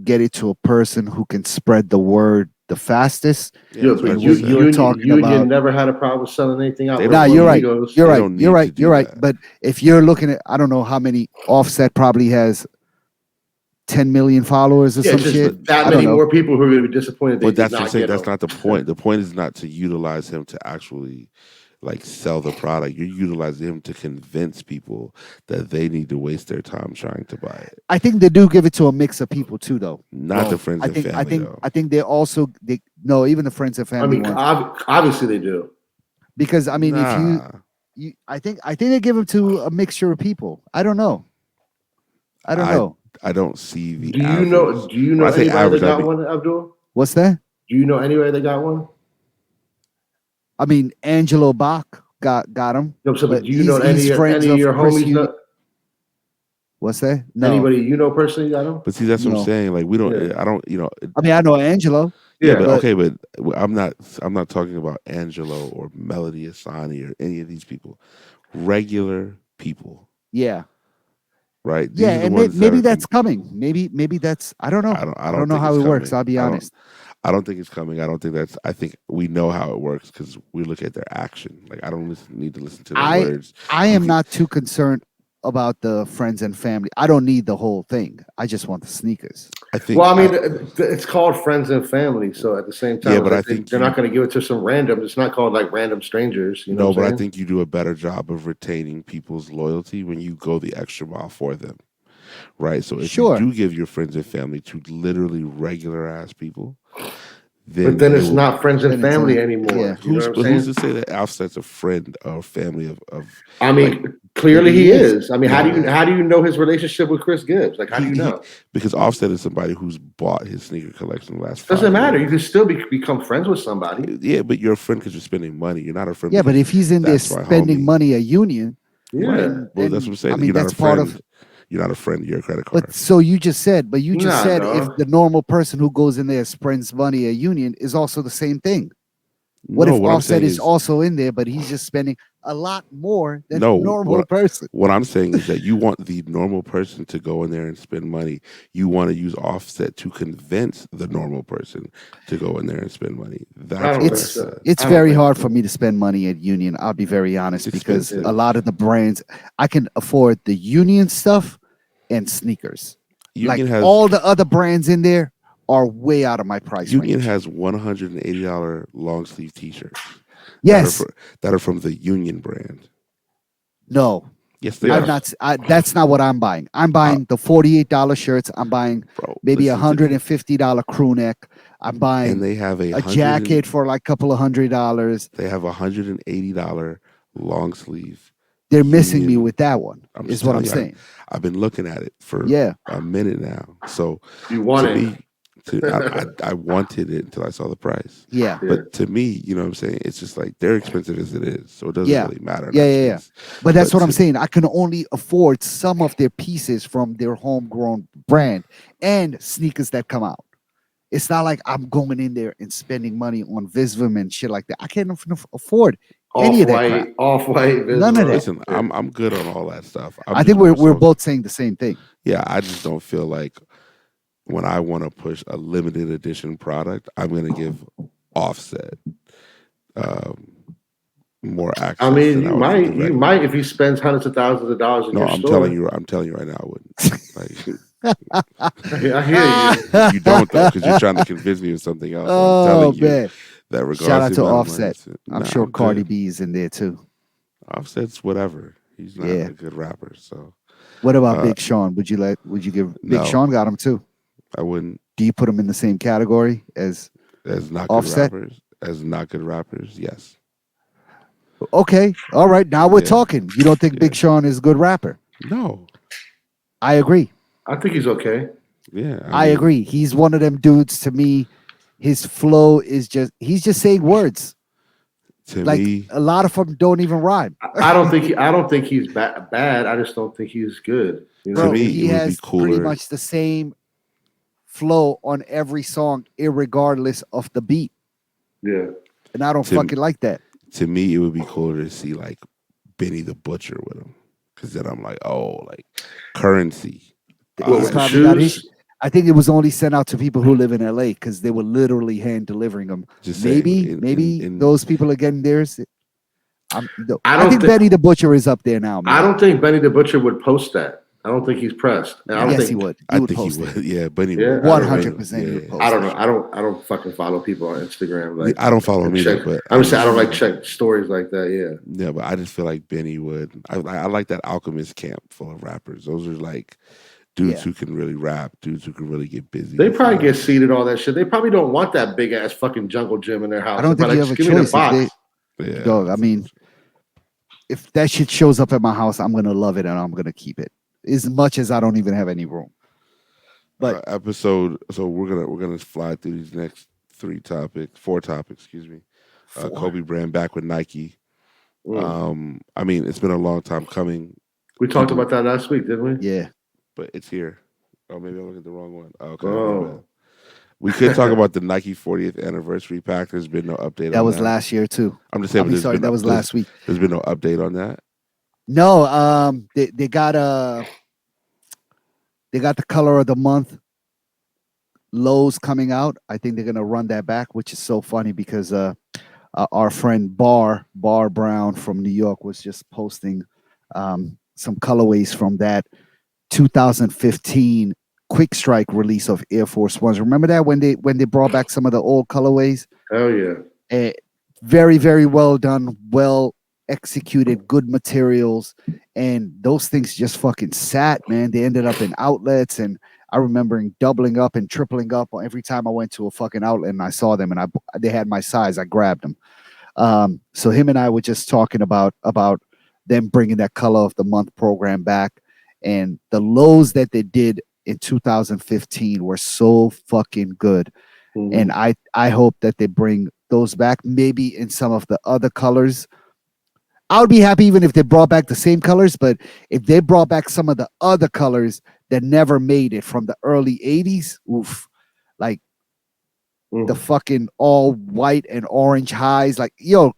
get it to a person who can spread the word the fastest. Yeah, that's what I And just what said. you're talking Union about. never had a problem selling anything out. They with don't Nah, need you're to- right. Amigos. You're They right. don't You're need right. to do You're right. that. But if you're looking at, I don't know how many. Offset probably has 10 million followers or Yeah, some just shit. that I don't many know. more people who are going to be disappointed they But did that's what I'm not saying. get That's them. not the point. The point is not to utilize him to actually like sell the product. You're utilizing him to convince people that they need to waste their time trying to buy it. I think they do give it to a mix of people too, though. Not the Bro, friends I and think family though. I think they also no, even the friends and I family mean, ones. obviously they do. Because I mean, if Nah. I think they give them to a mixture of people. I don't know. I don't I know. I don't see the Do you average. know? Do you When know I say anybody average, that I got mean one, Abdul? What's that? Do you know anybody that got one? I mean, Angelo Bach got him. No, so, but But do you know he's friends any of of your Chris homies? Hughes. What's that? No. Anybody you know personally got them? but see that's what I'm No. saying. Like we don't Yeah. I don't I mean, I know Angelo. yeah, but but- okay, but I'm not talking about Angelo or Melody Asani or any of these people. Regular people, Yeah. right? These Yeah, are the and ones that maybe are that's coming. Maybe that's I don't know. I I don't don't know think how it's it works. coming. I'll be honest. I don't think it's coming. I don't think that's. I think we know how it works because we look at their action. Like I don't need to listen to their words. I You am can- not too concerned about the friends and family. I don't need the whole thing. I just want the sneakers. I think. Well, I mean, it's called friends and family. So at the same time, Yeah, it's but like I think they're not going to give it to some random. It's not called like random strangers. You know no, what but I'm I saying? think you do a better job of retaining people's loyalty when you go the extra mile for them. right? So if you Sure. do give your friends and family to literally regular ass people, But then then it it's will. not friends and Then it's family not. anymore. Yeah. You know what I'm But who's saying? to say that Offset's a friend or family of I like mean, clearly Maybe he he is. is. I mean, Maybe he is. how do you know his relationship with Chris Gibbs? Like, how do you he know? because Offset is somebody who's bought his sneaker collection the last Doesn't matter. 5 years. You can still become friends with somebody. Yeah, but you're a friend because you're spending money. You're not a friend Yeah, but because if he's in there that's my spending homie. money at Union, Right. Yeah. Well, that's what I'm I saying. mean You're not that's a part of. friend. You're not a friend. You're a credit But card. so you just said, Nah, if dog. the normal person who goes in there spends money at Union is also the same thing. What No, if what I'm Offset saying is is also in there, but he's just spending a lot more than a no. normal person? What I'm saying is that you want the normal person to go in there and spend money. You want to use Offset to convince the normal person to go in there and spend money. I That's don't what I think It's so. said. it's I don't very think hard so. for me to spend money at Union. I'll be very honest It's because expensive. a lot of the brands I can afford the Union stuff and sneakers. Union Like has all the other brands in there are way out of my price Union range. has $180 long sleeve T-shirts Yes, that are from the Union brand. no, Yes, they I've are, Yes. not. That's not what I'm buying. I'm uh, buying the $48 shirts. I'm buying bro. maybe Listen to me. $150 crew neck. I'm And buying they have a jacket for like a couple of $100. they have $180 long sleeve They're missing me Union. with that one. I'm Is just what telling I'm you, saying. I've been looking at it for Yeah. a minute now. So You want to it. me, I wanted it until I saw the price. Yeah. Yeah. But to me, you know what I'm saying? It's just like they're expensive as it is. So it doesn't Yeah. really matter in Yeah. that Yeah. Yeah. space. But that's But what I'm to saying. I can only afford some of their pieces from their homegrown brand and sneakers that come out. It's not like I'm going in there and spending money on Visvim and shit like that. I can't afford any of that crap. Off white, None of that. listen, I'm good on all that stuff. I'm I just think more we're so both saying the same thing. yeah, I just don't feel like when I want to push a limited edition product, I'm going to give Offset um, more I access mean, than I would for the you regular might one. if he spends hundreds of thousands of dollars in No, your store. I'm telling you right now, I wouldn't. I hear you. You don't though, because you're trying to convince me of something else. And I'm telling Oh you man! that Shout regardless out of to the amount of money, Offset. I'm nah, sure I'm Cardi good. B is in there too. Offset's whatever. He's not Yeah. a good rapper, so What about uh, Big Sean? Would you give Big no, Sean got him too? I wouldn't. Do you put him in the same category as As not good Offset? rappers, yes, Okay, all right. Now we're yeah, talking. You don't think yeah. Big Sean is a good rapper? No, I agree. I think he's okay. yeah. I agree. He's one of them dudes to me. His flow is he's just saying words. to Like me, a lot of them don't even rhyme. I don't think he's bad. I just don't think he's good. You know to what I Bro, me, mean? it he would be has pretty cooler. much the same flow on every song, irregardless of the beat. Yeah. And I don't To fucking like that. to me, it would be cooler to see like Benny the Butcher with him, because then I'm like, oh, like Currency. What He's with the probably got his. shoes? I think it was only sent out to people who live in LA because they were literally hand delivering them. Just saying, Maybe those people are getting theirs. I I don't think think Benny the Butcher is up there now, I man. don't think Benny the Butcher would post that. I don't think he's pressed. And I don't Yes, he think would. He I would think he post it. would. Yeah, Benny Yeah, would. I don't know. 100% he would post I don't it. know. I don't fucking follow people on Instagram like I don't follow him either, check. but I'm saying I don't like check stories like that. Yeah. yeah, but I just feel like Benny would. I like that Alchemist camp full of rappers. Those are like dudes Yeah. who can really rap, dudes who can really get busy. They you probably feel get me? seated, all that shit. They probably don't want that big ass fucking jungle gym in their house. I don't They're think you like, have a just give me the choice if box. Yeah, dog. I mean, if that shit shows up at my house, I'm gonna love it and I'm gonna keep it. As much as I don't even have any room. But episode. So we're gonna fly through these next four topics. Excuse me. Kobe Bryant back with Nike. I mean, it's been a long time coming. We talked People- about that last week, didn't we? yeah. but it's here. Oh, maybe I'm looking at the wrong one. Okay, my Oh. bad. We could talk about the Nike 40th anniversary pack. There's been no update That on was that. last year too. I'm just I saying, mean, sorry, that was last week. There's been no update on that. No, they got the color of the month lows coming out. I think they're gonna run that back, which is so funny because our friend Bar Brown from New York was just posting some colorways from that 2015 Quick Strike release of Air Force Ones. Remember that when they brought back some of the old colorways? Hell yeah. Very, very well done. Well executed, good materials, and those things just fucking sat, man. They ended up in outlets, and I remember doubling up and tripling up every time I went to a fucking outlet and I saw them, and they had my size. I grabbed them. So him and I were just talking about them bringing that color of the month program back, and the lows that they did in 2015 were so fucking good. And I hope that they bring those back, maybe in some of the other colors. I would be happy even if they brought back the same colors, but if they brought back some of the other colors that never made it from the early 80s, oof, like the fucking all white and orange highs, like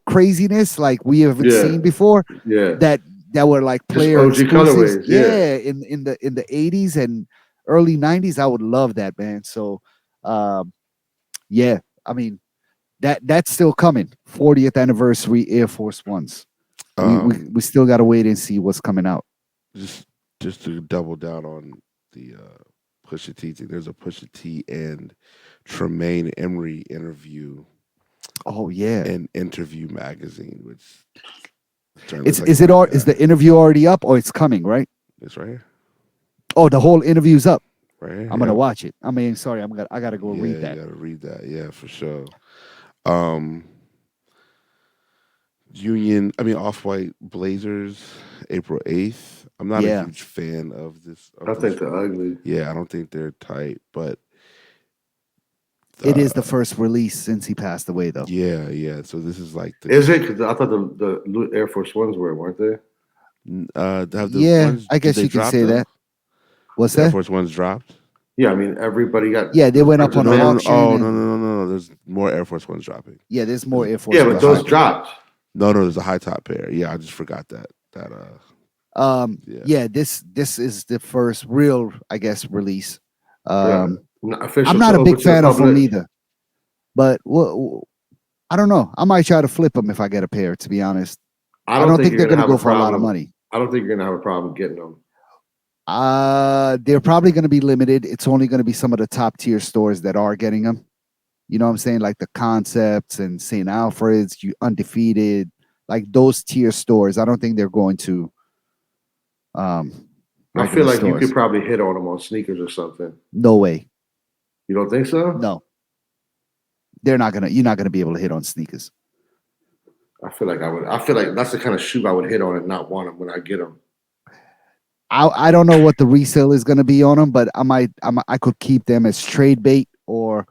craziness like we haven't seen before. That were like player exclusives. In the 80s and early 90s. I would love that, man. So yeah, I mean that's still coming. 40th anniversary Air Force Ones. We still got to wait and see what's coming out. Just to double down on the Pusha T thing, there's a Pusha T and Tremaine Emory interview. Oh yeah, in Interview magazine, which is the interview already up or it's coming? Right, it's right here. Oh, the whole interview's up. Right here. I'm gonna watch it. I mean, sorry, I gotta go read that. You gotta read that. Yeah, for sure. Off-White Blazers, April 8th. I'm not a huge fan of this. I think they're ugly. Yeah, I don't think they're tight, but it is the first release since he passed away, though. Yeah. So this is like is it? Because I thought the Air Force Ones weren't they? I guess you can say that. What's that? Air Force Ones dropped. Yeah, I mean everybody got. Yeah, they went up on an auction. Oh no! There's more Air Force Ones dropping. Yeah, there's more Air Force. Yeah, but those dropped. No, there's a high top pair. Yeah, I just forgot that. This is the first real, I guess, release. I'm I'm not a big fan of them either, but I don't know. I might try to flip them if I get a pair. To be honest, I don't think they're going to go for a lot of money. I don't think you're going to have a problem getting them. They're probably going to be limited. It's only going to be some of the top tier stores that are getting them. You know what I'm saying? Like the Concepts and St. Alfred's, Undefeated, like those tier stores. I don't think they're going to. I feel like you could probably hit on them on sneakers or something. No way. You don't think so? No. You're not gonna be able to hit on sneakers. I feel like I would. I feel like that's the kind of shoe I would hit on and not want them when I get them. I don't know what the resale is going to be on them, but I could keep them as trade bait, or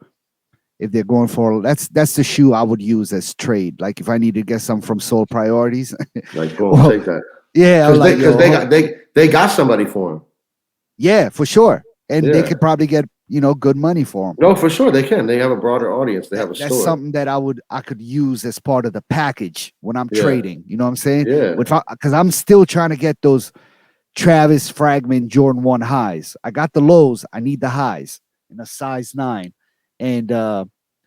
if they're going for that's the shoe I would use as trade. Like if I need to get some from Soul Priorities, like go take that. Yeah, because they got somebody for them. Yeah, for sure, and they could probably get good money for them. No, for sure they can. They have a broader audience. They have a store. That's something that I could use as part of the package when I'm trading. You know what I'm saying? Yeah. Because I'm still trying to get those Travis Fragment Jordan 1 highs. I got the lows. I need the highs in a size 9, and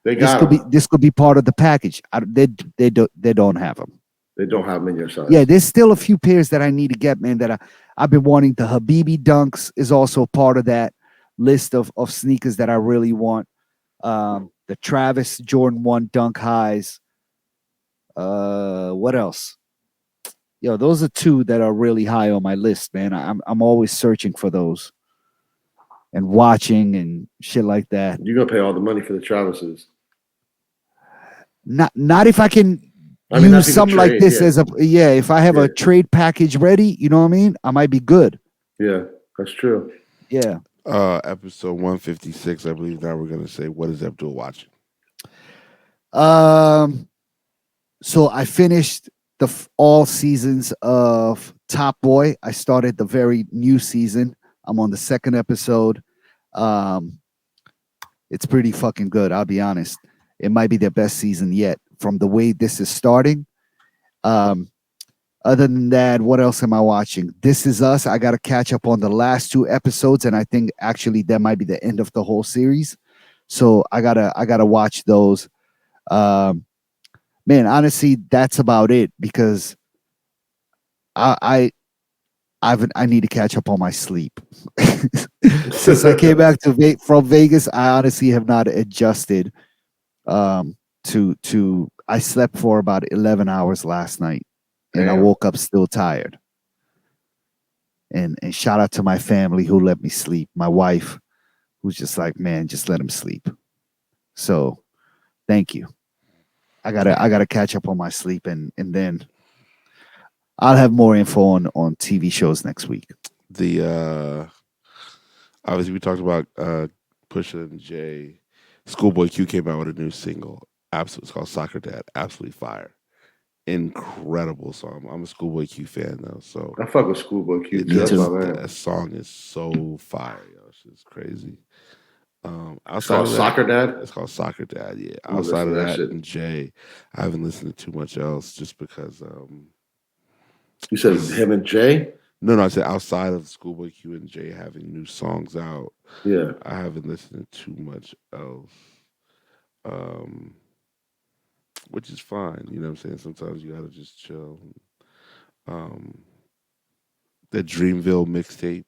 this could be part of the package. They don't have them. They don't have them in your size. Yeah, there's still a few pairs that I need to get, man. That I've been wanting. The Habibi Dunks is also part of that list of sneakers that I really want. The Travis Jordan 1 Dunk highs. What else? Those are two that are really high on my list, man. I'm always searching for those and watching and shit like that. You're gonna pay all the money for the Travises. Not if I can use something like this as if I have a trade package ready, you know what I mean? I might be good. Yeah, that's true. Yeah. Episode 156, I believe now we're gonna say, what is Abdul watching? So I finished all seasons of Top Boy. I started the very new season. I'm on the 2nd episode. It's pretty fucking good, I'll be honest. It might be their best season yet from the way this is starting. Other than that, what else am I watching? This Is Us. I got to catch up on the last 2 episodes, and I think actually that might be the end of the whole series. So I gotta watch those. Man, honestly, that's about it because I need to catch up on my sleep. Since I came back from Vegas, I honestly have not adjusted to I slept for about 11 hours last night. and I Damn. woke up still tired. And shout out to my family who let me sleep. My wife, who's just like, man, just let him sleep. So thank you. I gotta catch up on my sleep, and then I'll have more info on TV shows next week. The obviously we talked about Pusha and Jay. Schoolboy Q came out with a new single. Absolutely, it's called Soccer Dad. Absolutely fire. Incredible song. I'm a Schoolboy Q fan though, so I fuck with Schoolboy Q it too. Me That's my too. man. that song is so fire, yo. It's crazy. It's Outside called of that, Soccer Dad. it's called Soccer Dad. Yeah. I'm gonna Outside listen of to that that shit. and Jay, I haven't listened to too much else just because You said just him and Jay. no, I said outside of Schoolboy Q and Jay having new songs out, Yeah. I haven't listened to too much else. Um, which is fine. You know what I'm saying? Sometimes you gotta just chill. Um, the Dreamville mixtape.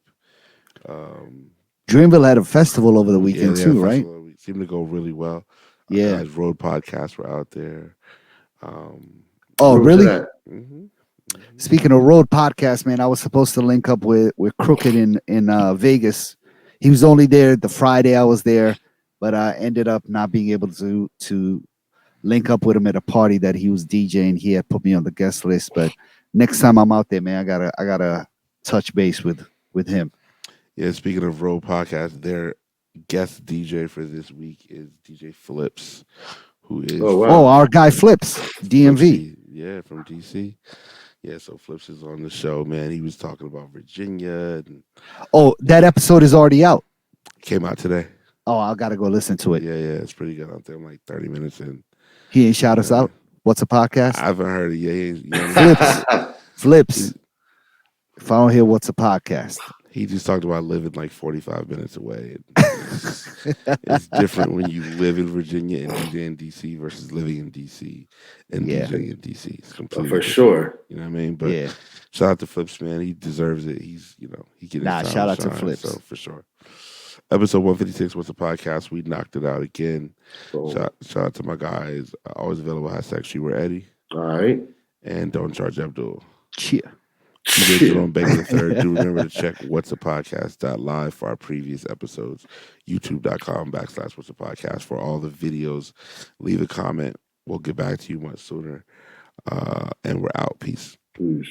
Um, Dreamville had a festival over the yeah, weekend they had a too, right? festival. It seemed to go really well. Yeah. Guys, road podcasts were out there. Um, Oh, Where was it really? at? hmm hmm Speaking of road podcast, man, I was supposed to link up with Crooked in Vegas. He was only there the Friday I was there, but I ended up not being able to link up with him at a party that he was DJing. He had put me on the guest list, but next time I'm out there, man, I gotta touch base with him. Yeah, speaking of road podcasts, their guest DJ for this week is DJ Phillips, who is Oh Oh, wow. our guy Flips, DMV. Flipsy, yeah, from DC. Yeah, so Flips is on the show, man. He was talking about Virginia and Oh, that episode is already out. came out today. Oh, I gotta go listen to it. Yeah, it's pretty good out there. I'm like 30 minutes in. He ain't shout us Uh, out. What's a podcast? I haven't heard it yet. You know what I mean? Flips. Flips. If I don't hear what's a podcast. He just talked about living like 45 minutes away. It's different when you live in Virginia and DJ in DC versus living in DC and Yeah. DJing in DC. It's completely For different. sure. You know what I mean? But Yeah. shout out to Flips, man. He deserves it. He's, he getting Nah, his time shout to out to shine, Flips. So for sure. Episode 156 was a podcast. We knocked it out again. So, Shout out to my guys. Always available. Hashtag She Were Eddie. all right. And Don't Charge Abdul. Cheer. DJ Jerome Baker III. Do remember to check What's a Podcast.live for our previous episodes. YouTube.com/What's a Podcast for all the videos. Leave a comment. We'll get back to you much sooner. And we're out. Peace. Peace.